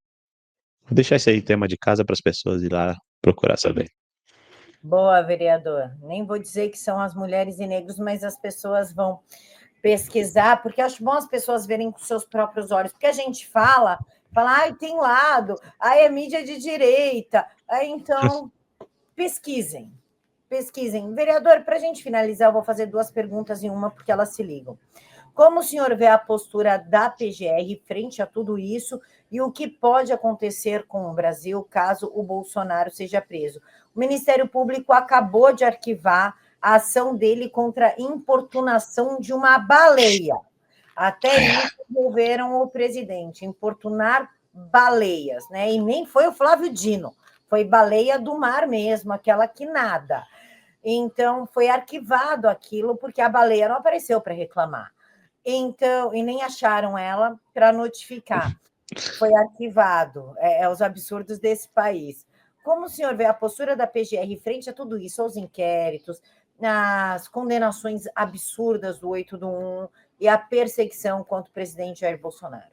Vou deixar esse aí tema de casa para as pessoas ir lá procurar saber. Boa, vereador. Nem vou dizer que são as mulheres e negros, mas as pessoas vão pesquisar, porque acho bom as pessoas verem com seus próprios olhos, porque a gente fala, ai, tem lado, ai, é mídia de direita, aí então pesquisem, pesquisem. Vereador, para a gente finalizar, eu vou fazer 2 perguntas em uma, porque elas se ligam. Como o senhor vê a postura da PGR frente a tudo isso e o que pode acontecer com o Brasil caso o Bolsonaro seja preso? O Ministério Público acabou de arquivar a ação dele contra a importunação de uma baleia. Até isso envolveram o presidente, importunar baleias, né? E nem foi o Flávio Dino, foi baleia do mar mesmo, aquela que nada. Então, foi arquivado aquilo, porque a baleia não apareceu para reclamar. Então, e nem acharam ela para notificar. Foi arquivado. Os absurdos desse país. Como o senhor vê a postura da PGR frente a tudo isso, aos inquéritos, as condenações absurdas do 8 do 1 e a perseguição contra o presidente Jair Bolsonaro?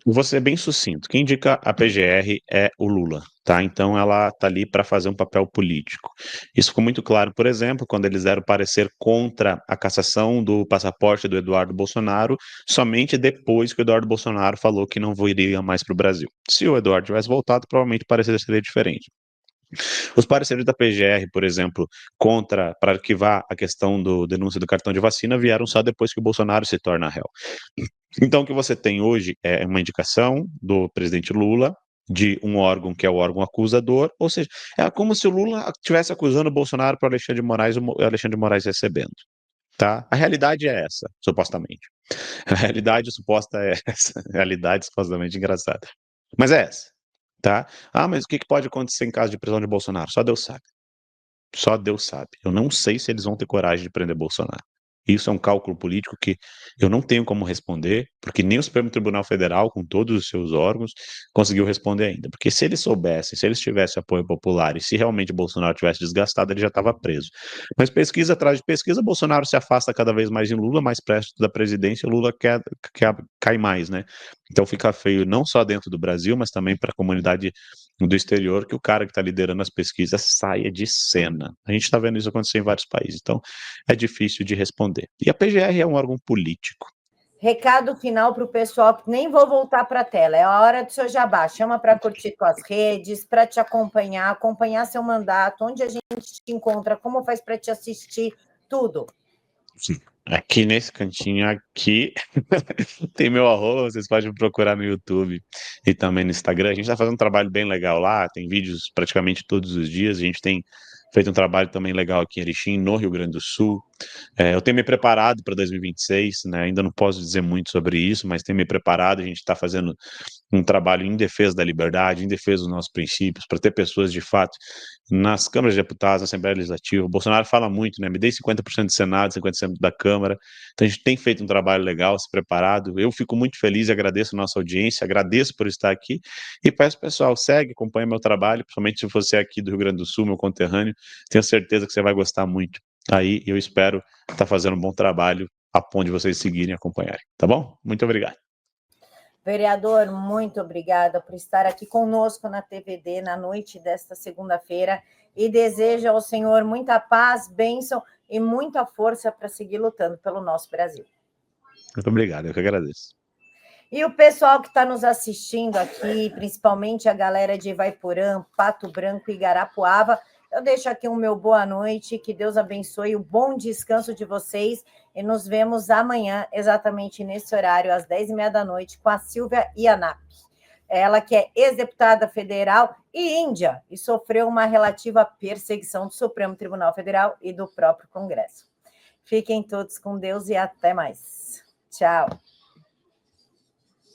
Vou ser bem sucinto. Quem indica a PGR é o Lula, tá? Então ela está ali para fazer um papel político. Isso ficou muito claro, por exemplo, quando eles deram parecer contra a cassação do passaporte do Eduardo Bolsonaro, somente depois que o Eduardo Bolsonaro falou que não iria mais para o Brasil. Se o Eduardo tivesse voltado, provavelmente o parecer seria diferente. Os pareceres da PGR, por exemplo, para arquivar a questão do denúncia do cartão de vacina, vieram só depois que o Bolsonaro se torna réu. Então, o que você tem hoje é uma indicação do presidente Lula de um órgão que é o órgão acusador, ou seja, é como se o Lula estivesse acusando o Bolsonaro para Alexandre de Moraes, o Alexandre de Moraes recebendo. Tá? A realidade é essa, supostamente. A realidade suposta é essa. A realidade supostamente engraçada. Mas é essa. Tá? Ah, mas o que pode acontecer em caso de prisão de Bolsonaro? Só Deus sabe. Só Deus sabe. Eu não sei se eles vão ter coragem de prender Bolsonaro. Isso é um cálculo político que eu não tenho como responder, porque nem o Supremo Tribunal Federal, com todos os seus órgãos, conseguiu responder ainda. Porque se eles soubessem, se eles tivessem apoio popular e se realmente Bolsonaro tivesse desgastado, ele já estava preso. Mas pesquisa atrás de pesquisa, Bolsonaro se afasta cada vez mais em Lula, mais perto da presidência, Lula cai mais, né? Então fica feio não só dentro do Brasil, mas também para a comunidade do exterior, que o cara que está liderando as pesquisas saia de cena. A gente está vendo isso acontecer em vários países, então é difícil de responder. E a PGR é um órgão político. Recado final para o pessoal, que nem vou voltar para a tela, é a hora do seu jabá. Chama para curtir tuas redes, para te acompanhar seu mandato, onde a gente te encontra, como faz para te assistir, tudo. Sim. Aqui nesse cantinho aqui tem meu arroba, vocês podem me procurar no YouTube e também no Instagram. A gente está fazendo um trabalho bem legal lá, tem vídeos praticamente todos os dias. A gente tem feito um trabalho também legal aqui em Erechim, no Rio Grande do Sul. Eu tenho me preparado para 2026, né? Ainda não posso dizer muito sobre isso, mas tenho me preparado. A gente está fazendo um trabalho em defesa da liberdade, em defesa dos nossos princípios, para ter pessoas de fato nas câmaras de deputados, na Assembleia Legislativa. O Bolsonaro fala muito, né? Me dei 50% do Senado, 50% da Câmara. Então a gente tem feito um trabalho legal, se preparado. Eu fico muito feliz e agradeço a nossa audiência, agradeço por estar aqui e peço pessoal, segue, acompanha meu trabalho, principalmente se você é aqui do Rio Grande do Sul, meu conterrâneo, tenho certeza que você vai gostar muito. Aí eu espero estar fazendo um bom trabalho a ponto de vocês seguirem e acompanharem, tá bom? Muito obrigado. Vereador, muito obrigada por estar aqui conosco na TVD na noite desta segunda-feira e desejo ao senhor muita paz, bênção e muita força para seguir lutando pelo nosso Brasil. Muito obrigado, eu que agradeço. E o pessoal que está nos assistindo aqui, principalmente a galera de Ivaiporã, Pato Branco e Garapuava, eu deixo aqui o meu boa noite, que Deus abençoe o bom descanso de vocês e nos vemos amanhã, exatamente nesse horário, às 10h30 da noite, com a Silvia Ianap. Ela que é ex-deputada federal e índia e sofreu uma relativa perseguição do Supremo Tribunal Federal e do próprio Congresso. Fiquem todos com Deus e até mais. Tchau.